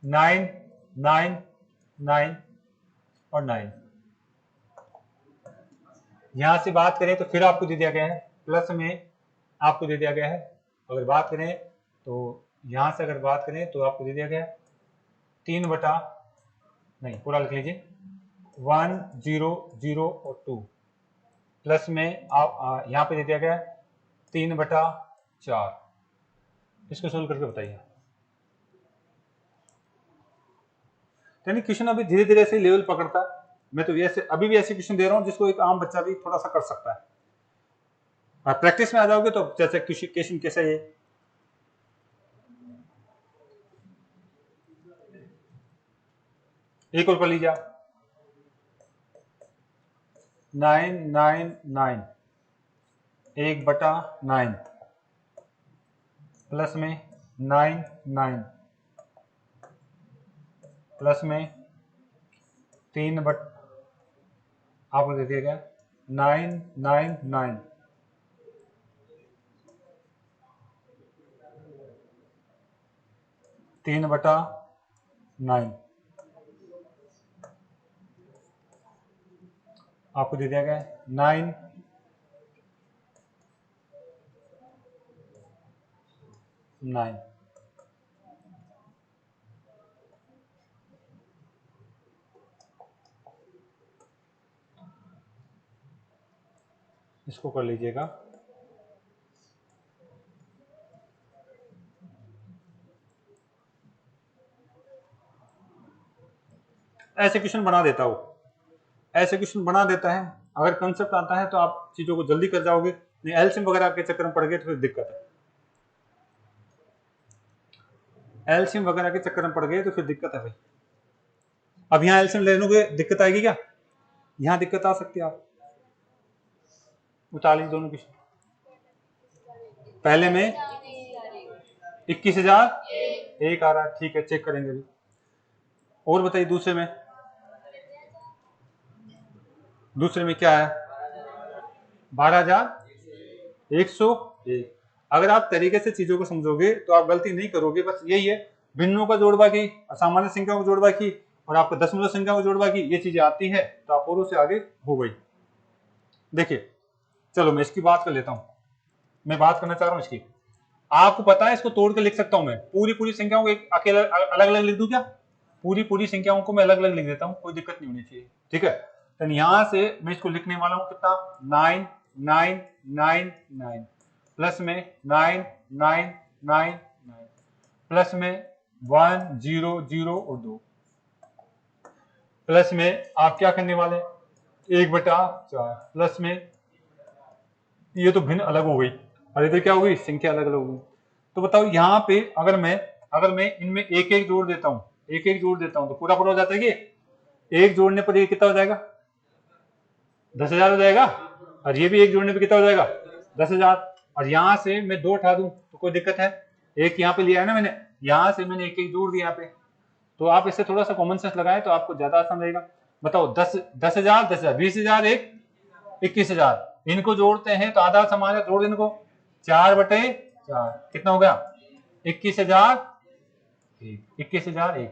9 9 9 और 9। यहां से बात करें तो फिर आपको दे दिया गया है, प्लस में आपको दे दिया गया है, अगर बात करें तो यहां से अगर बात करें तो आपको दे दिया गया 3 बटा, नहीं पूरा लिख लीजिए, 1 0 0 और 2, प्लस में आप यहां पे दे दिया गया 3/4। इसको सोल्व करके बताइए। यानी क्वेश्चन अभी धीरे धीरे ऐसे लेवल पकड़ता है। मैं तो ऐसे अभी भी ऐसे क्वेश्चन दे रहा हूं जिसको एक आम बच्चा भी थोड़ा सा कर सकता है। आप प्रैक्टिस में आ जाओगे तो जैसे क्वेश्चन कैसा है, एक और कर लीजिए, 999 1/9 प्लस में 9 प्लस में 3 बट आपको दे दिया गया 999 3/9 आपको दे दिया गया 9 9। इसको कर लीजिएगा। ऐसे क्वेश्चन बना देता हो, ऐसे क्वेश्चन बना देता है। अगर कंसेप्ट आता है तो आप चीजों को जल्दी कर जाओगे, नहीं एलसीएम वगैरह के चक्कर में पड़ गए तो फिर दिक्कत है। एलसीएम वगैरह के चक्कर में पड़ गए तो फिर दिक्कत है भाई। अब यहाँ एलसीएम ले लोगे दिक्कत आएगी क्या, यहाँ दिक्कत आ सकती है। आप उतार लीजिए दोनों क्वेश्चन। पहले में 21,001 आ रहा है, ठीक है, चेक करेंगे अभी। और बताइए दूसरे में, दूसरे में क्या है, 12,101। अगर आप तरीके से चीजों को समझोगे तो आप गलती नहीं करोगे। बस यही है, भिन्नों का जोड़ बाकी, असामान्य संख्याओं का जोड़ बाकी, और आपको दशमलव संख्या का जोड़ बाकी, ये चीजें आती है तो आप औरों से आगे हो गई। देखिए चलो मैं इसकी बात कर लेता हूं, मैं बात करना चाह रहा हूं इसकी। आपको पता है इसको तोड़ के लिख सकता हूं मैं, पूरी संख्याओं को एक अकेला अलग अलग लिख दूं क्या, पूरी संख्याओं को मैं अलग अलग लिख देता हूं, कोई दिक्कत नहीं होनी चाहिए, ठीक है। तो यहां से मैं इसको लिखने वाला हूं कितना, 9 प्लस में 9 प्लस में 1 0 0 और 2, प्लस में आप क्या करने वाले 1/4, प्लस में ये तो भिन्न अलग हो गई, और इधर क्या हो गई, संख्या अलग अलग हो गई। तो बताओ यहाँ पे अगर मैं इनमें एक एक जोड़ देता हूँ, एक एक जोड़ देता हूँ तो पूरा हो जाता है कि एक जोड़ने पर ये कितना हो जाएगा, 10,000 हो जाएगा, और ये भी एक जोड़ने पर कितना हो जाएगा, 10,000। और यहाँ से मैं 2 उठा दूं तो कोई दिक्कत है, एक यहाँ पे लिया है ना मैंने, यहाँ से मैंने एक एक जोड़ दिया यहाँ पे, तो आप इससे थोड़ा सा कॉमन सेंस लगाएं तो आपको ज्यादा आसान रहेगा। बताओ 10,000 20,000 एक 21,000, इनको जोड़ते हैं तो आधा समान है, जोड़ इनको 4/4 कितना हो गया 21,000 21,001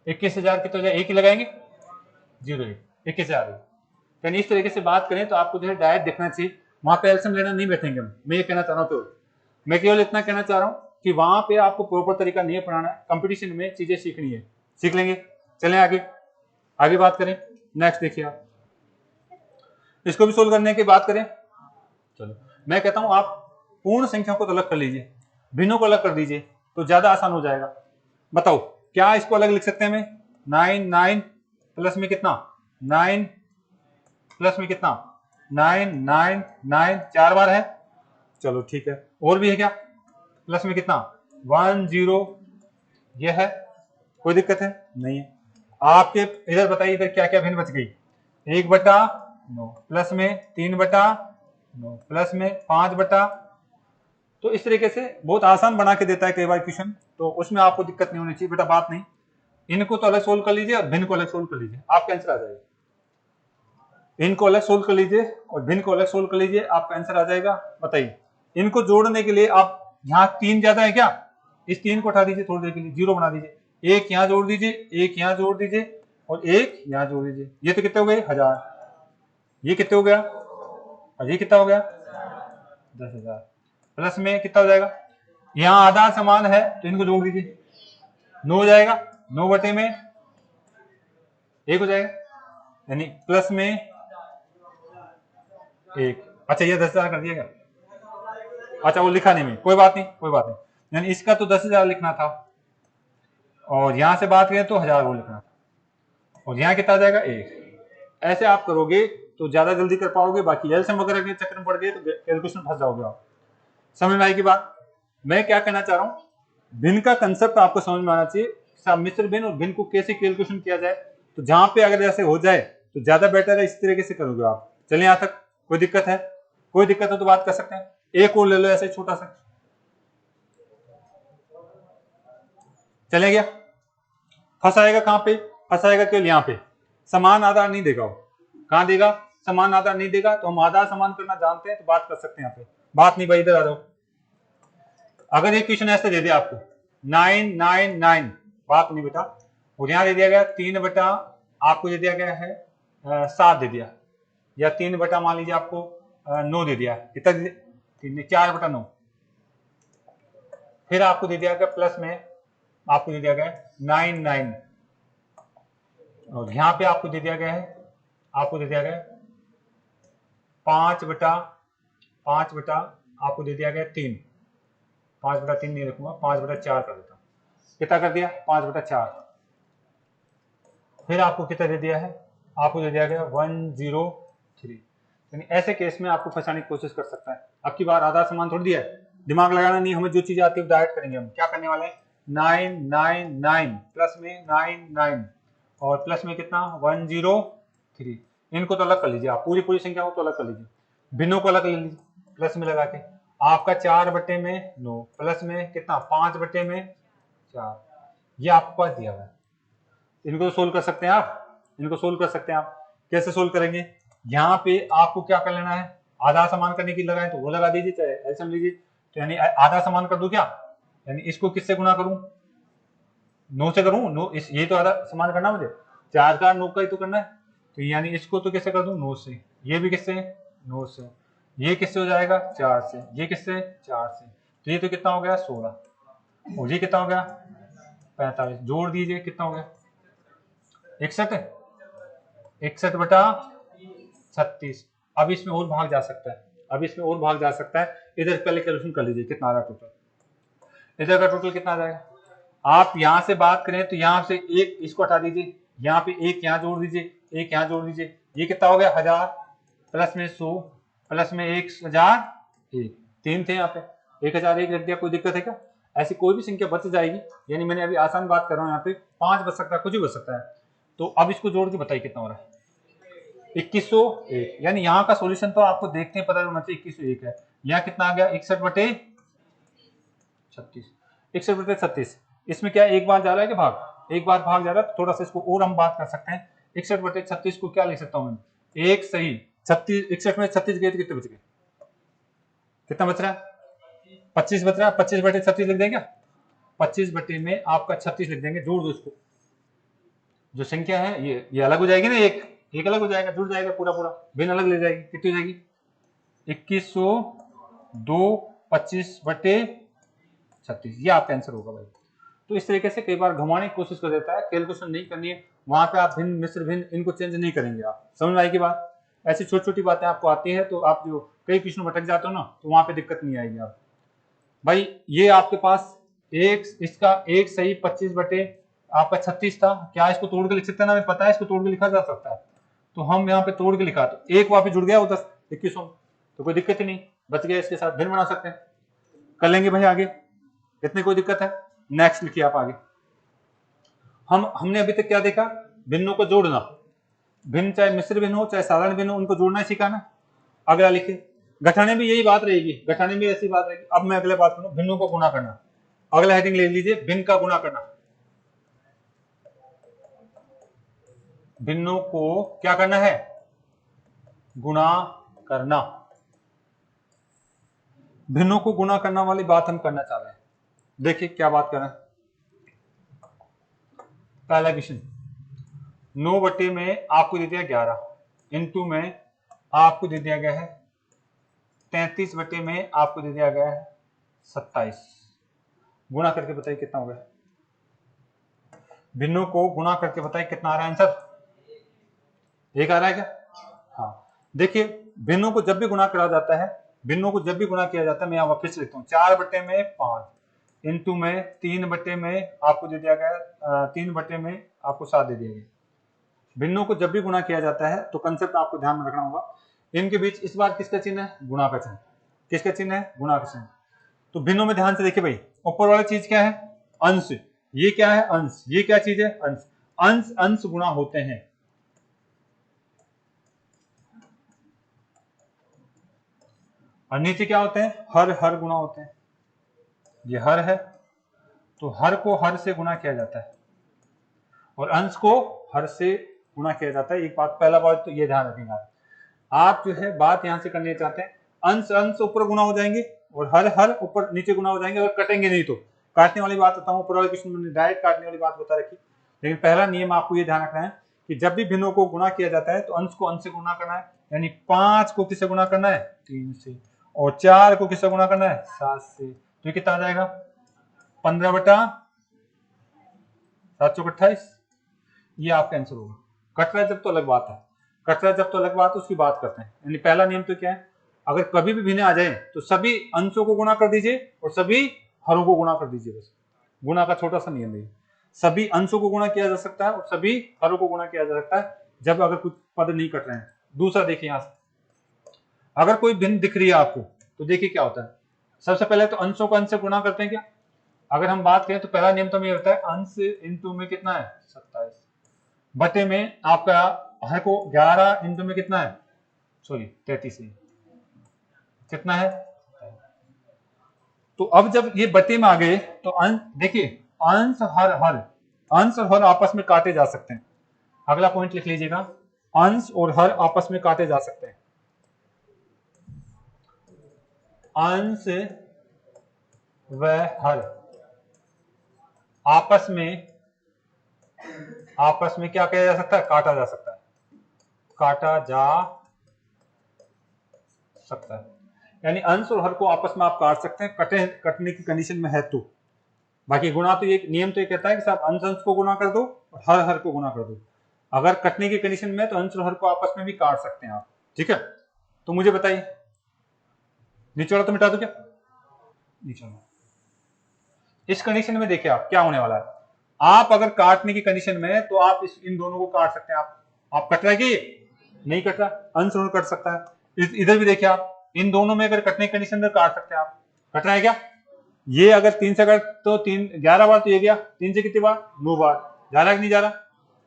21,000 कितना हो जाए, एक ही लगाएंगे 0 1 21,000। यानी इस तरीके से बात करें तो आपको जो है डायरेक्ट देखना चाहिए, वहां पे एल्सियम लेना नहीं बैठेंगे हम। मैं ये कहना चाह रहा हूँ, तो मैं केवल इतना कहना चाह रहा हूँ कि वहां पे आपको प्रॉपर तरीका नहीं पढ़ाना है, कंपटीशन में चीजें सीखनी है, सीख लेंगे। चलें आगे, आगे बात करें। नेक्स्ट देखिए आप, इसको भी सोल्व करने की बात करें। चलो मैं कहता हूं आप पूर्ण संख्या को तो अलग कर लीजिए, भिन्नों को अलग कर दीजिए, तो ज्यादा आसान हो जाएगा। बताओ क्या इसको अलग लिख सकते हैं हमें? 9 9 प्लस में कितना 9 प्लस में कितना 9 9 9 4 बार है। चलो ठीक है, और भी है क्या? प्लस में कितना 1 0 ये है, कोई दिक्कत है नहीं है। आपके इधर बताइए इधर क्या क्या भिन्न बच गई? 1/9 प्लस में 3/9 प्लस में 5/। तो इस तरीके से बहुत आसान बना के देता है कई बार क्वेश्चन, तो उसमें आपको दिक्कत नहीं होनी चाहिए बेटा, बात नहीं। इनको तो अलग सोल्व कर लीजिए और भिन्न को अलग सोल्व कर लीजिए, आपका आंसर आ जाएगा। इनको अलग सोल्व कर लीजिए और भिन्न को अलग सोल्व कर लीजिए, आपका आंसर आ जाएगा। बताइए इनको जोड़ने के लिए आप, यहाँ 3 ज्यादा है क्या? इस 3 को उठा दीजिए थोड़ी देर के लिए, 0 बना दीजिए, एक यहाँ जोड़ दीजिए, एक यहाँ जोड़ दीजिए और एक यहाँ जोड़ दीजिए। ये तो कितने हो गए? 1000। ये कितने हो गया? और ये कितना हो गया? 10,000। प्लस में कितना हो जाएगा? यहाँ आधा समान है तो इनको जोड़ दीजिए, 9 हो जाएगा, 9 बटे में 1 हो जाएगा, यानी प्लस में 1। अच्छा ये 10,000 कर दिया क्या? अच्छा वो लिखा नहीं में, कोई बात नहीं, कोई बात नहीं। यानी इसका तो 10,000 लिखना था और यहां से बात करें तो 1000 वो लिखना था, और यहाँ कितना आ जाएगा? 1। ऐसे आप करोगे तो ज्यादा जल्दी कर पाओगे, बाकी एलसीएम वगैरह के चक्कर में पड़ गए तो कैलकुलेशन फंस जाओगे आप। समझ में आएगी बात? मैं क्या कहना चाह रहा हूँ, भिन्न का कंसेप्ट आपको समझ में आना चाहिए, मिश्र भिन्न और भिन्न को कैसे कैलकुलेशन किया जाए। तो जहां पे अगर ऐसे हो जाए तो ज्यादा बेटर है, इस तरीके से करोगे आप। चलिए यहां तक, कोई दिक्कत है? कोई दिक्कत हो तो बात कर सकते हैं। एक और ले लो ऐसे छोटा सा, चले गया? फंसाएगा कहां पे? फंसाएगा केवल यहाँ पे, समान आधार नहीं देगा वो। कहां देगा? समान आधार नहीं देगा, तो हम आधार समान करना जानते हैं तो बात कर सकते हैं यहाँ पे। बात नहीं भाई, इधर आ जाओ। अगर ये क्वेश्चन ऐसे दे दिया आपको 9 9 9, बात नहीं बेटा, और यहाँ दे दिया गया 3 बटा, आपको दे दिया गया है 7 दे दिया, या 3 बटा मान लीजिए आपको 9 दे दिया, कितना दे दिया? 4/9। फिर आपको दे दिया गया प्लस में, आपको दे दिया गया 9 9, और यहाँ पे आपको दे दिया गया है, आपको दे दिया गया 5/5, आपको दे दिया गया 3। 5/3 नहीं रखूंगा, 5/4 कर देता हूँ। कितना कर दिया? 5/4। फिर आपको कितना दे दिया है? आपको दे दिया गया 103। यानी ऐसे केस में आपको फंसाने की कोशिश कर सकता है। अब की बार आधा सामान थोड़ी दिया है, दिमाग लगाना नहीं, हमें जो चीज आती है डायरेक्ट करेंगे। हम क्या करने वाले हैं? 9 9 9 प्लस में 9 9 और प्लस में कितना 103। इनको तो अलग कर लीजिए आप, पूरी पूरी संख्या को तो अलग कर लीजिए, भिन्नों को अलग कर लीजिए प्लस में लगा के। आपका 4/9 प्लस में कितना 5/4, ये आपको पास दिया हुआ है। इनको तो सोल्व कर सकते हैं आप, इनको सोल्व कर सकते हैं आप। कैसे सोल्व करेंगे? यहाँ पे आपको क्या कर लेना है? आधा समान करने की लगाए तो वो लगा दीजिए, चाहे एलसीएम लीजिए, तो यानी आधा समान कर दूं क्या? यानी इसको किससे गुना करूं? 9 से करूं? 9 ये तो आधा समान करना मुझे, 4 का 9 का ही तो करना है, तो यानी इसको तो कैसे कर दूं? 9 से। ये भी किससे? 9 से। ये किससे हो जाएगा? 4 से। ये किससे? 4 से। तो ये तो कितना हो गया? 16। और ये कितना हो गया? 45। जोड़ दीजिए, कितना हो गया? 61। 61/36। अब इसमें और भाग जा सकता है, अब इसमें और भाग जा सकता है। इधर पहले कैलकुलेशन कर लीजिए कितना आ रहा है टोटल। इधर का टोटल कितना आ जाएगा? आप यहां से बात करें तो यहां से एक इसको हटा दीजिए, यहाँ पे एक यहाँ जोड़ दीजिए, एक यहाँ जोड़ दीजिए, ये कितना हो गया? 1000 प्लस में 100 प्लस में 1001। 3 थे यहाँ पे, 1001 रख दिया, कोई दिक्कत है क्या? ऐसी कोई भी संख्या बच जाएगी, यानी मैंने अभी आसान बात कर रहा हूँ, यहाँ पे 5 बच सकता है, कुछ भी बच सकता है। तो अब इसको जोड़ के बताइए कितना हो रहा है? 2101। यानी यहाँ का सॉल्यूशन तो आपको देखते हैं पता होना चाहिए 2101 है। यहाँ कितना आ गया? 61/36। 61/36। इसमें क्या एक बार जा रहा है कि भाग? एक बार भाग जा रहा है, तो थोड़ा सा इसको और हम बात कर सकते हैं। 61/36 को क्या लिख सकता हूँ मैं? एक सही 36, 61 में 36 गए तो कितने बच गए? कितना बच रहा है? 25 बच रहा है। 25/36 लिख देंगे क्या? 25 बटे में आपका 36 लिख देंगे, जोड़ दो इसको। जो संख्या है ये अलग हो जाएगी ना, एक एक अलग हो जाएगा, जुड़ जाएगा पूरा पूरा, भिन्न अलग ले जाएगी, कितनी हो जाएगी 2102 25/36, ये आपका आंसर होगा भाई। तो इस तरीके से कई बार घुमाने की कोशिश कर देता है, कैलकुलेशन नहीं करनी है, वहां पे आप भिन्न मिश्र भिन्न इनको चेंज नहीं करेंगे आप, समझ में आएगी बात। ऐसी छोटी छोटी बातें आपको आती है तो आप जो कई क्वेश्चन भटक जाते हो ना, तो वहां पे दिक्कत नहीं आएगी आप भाई। ये आपके पास एक इसका एक सही 25/36 था, क्या इसको तोड़ के लिख सकते हैं ना, हमें पता है इसको तोड़ के लिखा जा सकता है, तो हम यहाँ पे तोड़ के लिखा, तो एक वहां पे जुड़ गया वो 10 21 तो कोई दिक्कत ही नहीं, बच गया, इसके साथ भिन्न बना सकते हैं, कर लेंगे भाई आगे, इतनी कोई दिक्कत है। नेक्स्ट लिखिए आप आगे। हमने अभी तक क्या देखा, भिन्नों को जोड़ना, भिन्न चाहे मिश्र भिन्न हो चाहे साधारण भिन्न हो, उनको जोड़ना सीखा ना। अगला लिखिए, घटाने में यही बात रहेगी, घटाने में ऐसी बात रहेगी। अब मैं अगले बात करूं, भिन्नों को गुणा करना, अगला हेडिंग ले लीजिए, भिन्न का गुणा करना। भिन्नों को क्या करना है, गुणा करना। भिन्नों को गुणा करना वाली बात हम करना चाह रहे हैं, देखिए क्या बात कर रहे हैं। पहला क्वेश्चन, 9 में आपको दे दिया 11, इंटू में आपको दे दिया गया है 33 में आपको दे दिया गया है 27, गुणा करके बताइए कितना हो गया। भिन्नों को गुणा करके बताइए कितना आ रहा है आंसर, एक आ रहा है क्या। हाँ देखिए, भिन्नों को जब भी गुणा करा जाता है, भिन्नों को जब भी गुणा किया जाता है, मैं यहाँ वापस लिखता हूँ, 4/5 इंटू में 3 में आपको दे दिया गया 3 में आपको 7 दे दिया गया। भिन्नों को जब भी गुणा किया जाता है तो कंसेप्ट आपको ध्यान में रखना होगा, इनके बीच इस बार किसका चिन्ह है, गुणा का चिन्ह, किसका चिन्ह है, गुणा का चिन्ह। तो भिन्नों में ध्यान से देखिए भाई, ऊपर वाली चीज क्या है, अंश, ये क्या है अंश, ये क्या चीज है अंश, अंश अंश गुणा होते हैं। और नीचे क्या होते हैं, हर हर गुणा होते हैं, ये हर है तो हर को हर से गुणा किया जाता है और अंश को हर से गुणा किया जाता है। एक बात, पहला बात तो ये ध्यान रखेंगे आप जो है बात यहां से करनी चाहते हैं, अंश अंश ऊपर गुणा हो जाएंगे और हर हर ऊपर नीचे गुणा हो जाएंगे, अगर कटेंगे नहीं तो। काटने वाली बात बताऊं, ऊपर वाले क्वेश्चन में डायरेक्ट काटने वाली बात बता रखी, लेकिन पहला नियम आपको ये ध्यान रखना है कि जब भी भिन्नों को गुणा किया जाता है तो अंश को अंश से गुणा करना है, यानी 5 को किससे गुणा करना है, 3 से, और 4 को किससे गुणा करना है, 7 से, तो कितना आ जाएगा 15/728, ये आपका आंसर होगा। कट रहा है जब तो अलग बात है, कट रहा है जब तो अलग बात है, उसकी बात करते हैं। यानी पहला नियम तो क्या है, अगर कभी भी भिन्न आ जाए तो सभी अंशों को गुणा कर दीजिए और सभी हरों को गुणा कर दीजिए, बस गुणा का छोटा सा नियम है, सभी अंशों को गुणा किया जा सकता है और सभी हरों को गुणा किया जा सकता है जब अगर कुछ पद नहीं कट रहे हैं। दूसरा देखिए, यहां से अगर कोई भिन्न दिख रही है आपको तो देखिए क्या होता है, सबसे पहले तो अंशों को अंश से गुणा करते हैं क्या, अगर हम बात करें तो पहला नियम तो ये होता है, अंश इंटू में कितना है 27 बटे में आपका हर को 11 इंटू में कितना है, सॉरी 33 कितना है। तो अब जब ये बटे में आ गए तो अंश देखिए, अंश हर हर, अंश और हर आपस में काटे जा सकते हैं। अगला पॉइंट लिख लीजिएगा, अंश और हर आपस में काटे जा सकते हैं। अंश व हर आपस में क्या किया जा सकता है, काटा जा सकता है, काटा जा सकता है। यानी अंश और हर को आपस में आप काट सकते हैं, कटने की कंडीशन में है तो। बाकी गुणा तो ये नियम तो ये कहता है कि साहब अंश अंश को गुणा कर दो और हर हर को गुणा कर दो। अगर कटने की कंडीशन में है तो अंश और हर को आपस में भी काट सकते हैं आप, ठीक है। तो मुझे बताइए, नीचे वाला तो मिटा दो क्या, नीचे वाला। इस कंडीशन में देखिए आप क्या होने वाला है, आप अगर काटने की कंडीशन में है तो आप इन दोनों को काट सकते हैं। आप कट रहा है कि नहीं कट रहा, अंश और कट सकता है। इधर भी देखिए आप, इन दोनों में अगर कटने की कंडीशन में काट सकते हैं आप, कट रहा है क्या, ये अगर 3 से कट तो 11 बार तो ये गया, 3 से कितनी बार 9 बार, जा रहा है कि नहीं जा रहा,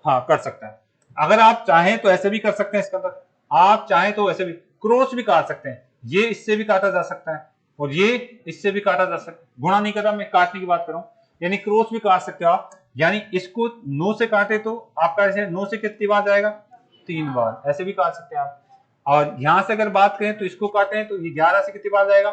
हाँ कट सकता है। अगर आप चाहें तो ऐसे भी कर सकते हैं, इसके अंदर आप चाहें तो ऐसे भी क्रॉस भी काट सकते हैं, ये इससे भी काटा जा सकता है और ये इससे भी काटा जा सकता है। गुणा नहीं कर रहा मैं, काटने की बात कर रहा हूं, यानी क्रॉस भी काट सकते हो आप। यानी इसको 9 से काटे तो आपका ऐसे 9 से कितनी बार जाएगा, 3 बार, ऐसे भी काट सकते हैं आप। और यहां से अगर बात करें तो इसको काटें तो ये 11 से कितनी बार जाएगा।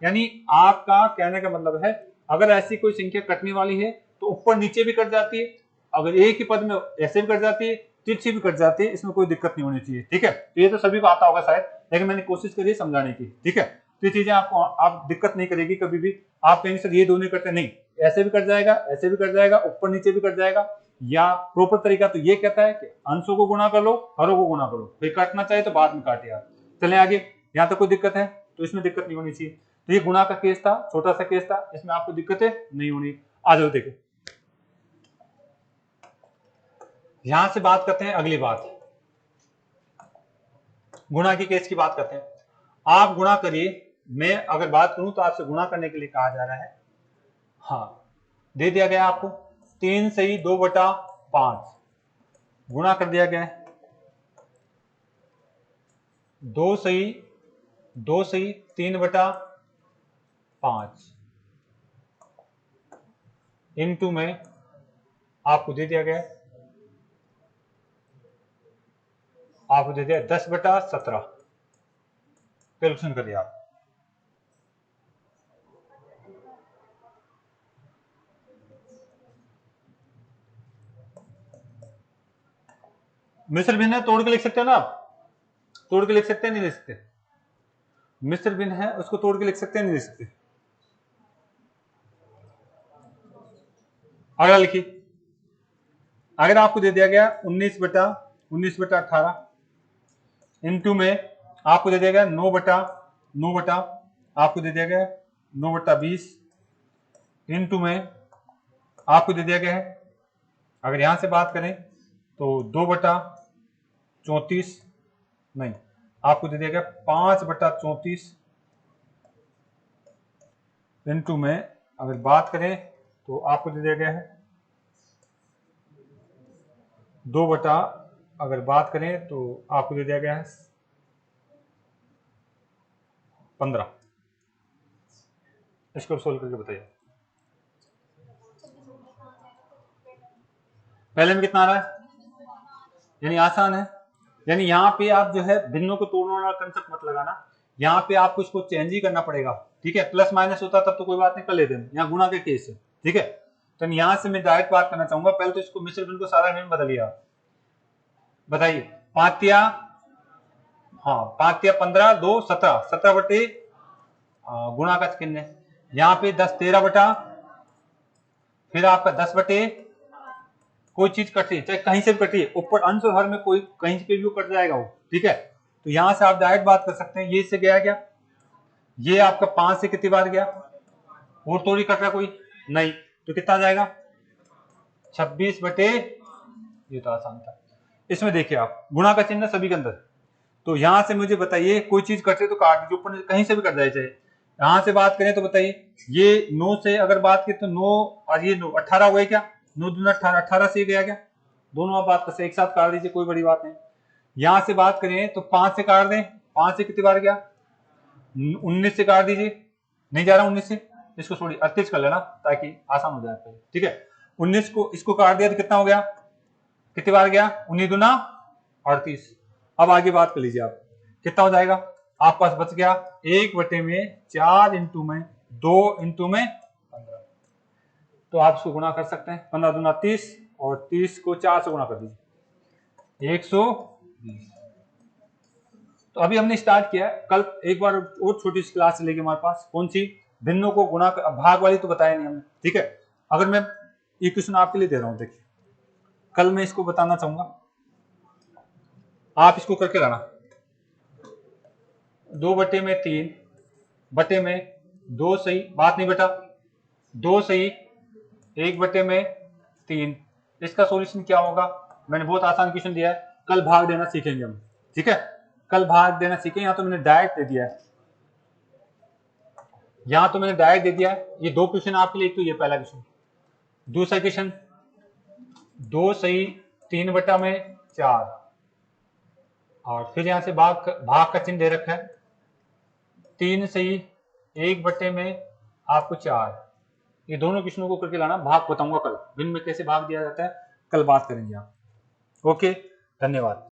यानी आपका कहने का मतलब है, अगर ऐसी कोई संख्या कटने वाली है तो ऊपर नीचे भी कट जाती है, अगर एक ही पद में ऐसे भी कट जाती है, तिरछी भी कट जाती है, इसमें कोई दिक्कत नहीं होनी चाहिए। ठीक है, तो ये तो सभी को आता होगा शायद, लेकिन मैंने कोशिश करी समझाने की। ठीक है, तो ये चीजें आपको आप दिक्कत नहीं करेगी कभी भी। आप कहेंगे सर ये दोनों करते नहीं, ऐसे भी कट जाएगा, ऐसे भी कट जाएगा, ऊपर नीचे भी कट जाएगा। या प्रॉपर तरीका तो ये कहता है कि अंशों को गुणा कर लो, हरों को गुणा करो, फिर काटना चाहिए तो बाद में काटे आप। चले आगे, यहाँ तक कोई दिक्कत है तो इसमें दिक्कत नहीं होनी चाहिए। तो ये गुणा का केस था, छोटा सा केस था, इसमें आपको दिक्कतें नहीं होनी। आ जाओ देखो, यहां से बात करते हैं अगली बात, गुणा की केस की बात करते हैं। आप गुणा करिए, मैं अगर बात करूं तो आपसे गुणा करने के लिए कहा जा रहा है। हाँ, दे दिया गया आपको 3 सही 2/5 गुणा कर दिया गया है 2 सही 3/5 इनटू में आपको दे दिया गया, आपको दे दिया 10/17। कैलकुलेशन करिए आप। मिश्र भिन्न है, तोड़ के लिख सकते हैं ना आप, तोड़ के लिख सकते हैं नहीं लिख सकते? मिश्र भिन्न है उसको तोड़ के लिख सकते हैं नहीं लिख सकते? अगला लिखिए, अगर आपको दे दिया गया 19/18 इनटू में आपको दे दिया गया 9/9 आपको दे दिया गया 9/20 इनटू में आपको दे दिया गया है, अगर यहां से बात करें तो 2/34 नहीं, आपको दे दिया गया 5/34 इनटू में अगर बात करें तो आपको दे दिया गया है 2 अगर बात करें तो आपको दे दिया गया है 15। इसको सोल्व करके बताइए। पहले में कितना आ रहा है, यानी आसान है। यानी यहाँ पे आप जो है भिन्नों को तोड़ने वाला कंसेप्ट मत लगाना, यहाँ पे आपको इसको चेंज ही करना पड़ेगा। ठीक है, प्लस माइनस होता तब तो कोई बात नहीं, कर लेते हैं, यहाँ गुणा के केस है। ठीक है, तो यहाँ से मैं डायरेक्ट बात करना चाहूंगा। पहले तो इसको मिश्र भिन्न को सारा नेम बदलिए आप, बताइए। 5 हाँ 5 15 2 17 17 बटे गुणा का चिन्ह है, यहाँ पे 10 13 बटा, फिर आपका 10 बटे कोई चीज कट रही है चाहे कहीं से भी कट रही है, ऊपर अंश और हर में कोई कहीं पे भी वो कट जाएगा वो। ठीक है, तो यहां से आप डायरेक्ट बात कर सकते हैं, ये से गया क्या, ये आपका 5 से कितनी बार गया, और तो कट रहा कोई नहीं, तो कितना जाएगा 26 बटे, ये तो आसान था। इसमें देखिए आप गुणा का चिन्ह सभी के अंदर, तो यहां से मुझे बताइए कोई चीज कटे तो काट दीजिए, ऊपर कहीं से भी कट जाए चाहे। यहां से बात करें तो बताइए, ये 9 से अगर बात की तो 9 और ये 9 18 हुए क्या, 9 दूना 18, 18 से गया क्या, दोनों आप बात कर सकते एक साथ काट लीजिए, कोई बड़ी बात नहीं। यहां से बात करें तो 5 से काट दें, 5 से कितनी बार गया, 19 से काट दीजिए, नहीं जा रहा 19 से, इसको थोड़ी 38 कर लेना ताकि आसान हो जाए। ठीक है, 19 को इसको काट दिया तो कितना हो गया, कितनी बार गया, 19 दूना 38। अब आगे बात कर लीजिए आप, कितना हो जाएगा, आपके पास बच गया 1/4 इंटू में 2 इंटू में 15। तो आप इसको गुणा कर सकते हैं, 15 दूना 30 और 30 को 4 से गुणा कर दीजिए 120। तो अभी हमने स्टार्ट किया है, कल एक बार और छोटी सी क्लास लेके हमारे पास, कौन सी, भिन्नों को गुणा भाग वाली तो बताया नहीं हमने। ठीक है, अगर मैं इक्वेशन आपके लिए दे रहा हूं, देखिए कल मैं इसको बताना चाहूंगा, आप इसको करके लाना, 2/3 बटे में 2 सही, बात नहीं बेटा, 2 सही 1/3। इसका सॉल्यूशन क्या होगा, मैंने बहुत आसान क्वेश्चन दिया है, कल भाग देना सीखेंगे हम। ठीक है, कल भाग देना सीखेंगे। यहां तो मैंने डायरेक्ट दे दिया है, यहां तो मैंने डायरेक्ट दे दिया है। ये 2 क्वेश्चन आपके लिए, एक तो ये पहला क्वेश्चन, दूसरा क्वेश्चन 2 सही 3/4 और फिर यहां से भाग का चिन्ह दे रखा है, 3 सही 1/4। ये दोनों क्वेश्चनों को करके लाना, भाग बताऊंगा कल, भिन्न में कैसे भाग दिया जाता है कल बात करेंगे आप। ओके, धन्यवाद।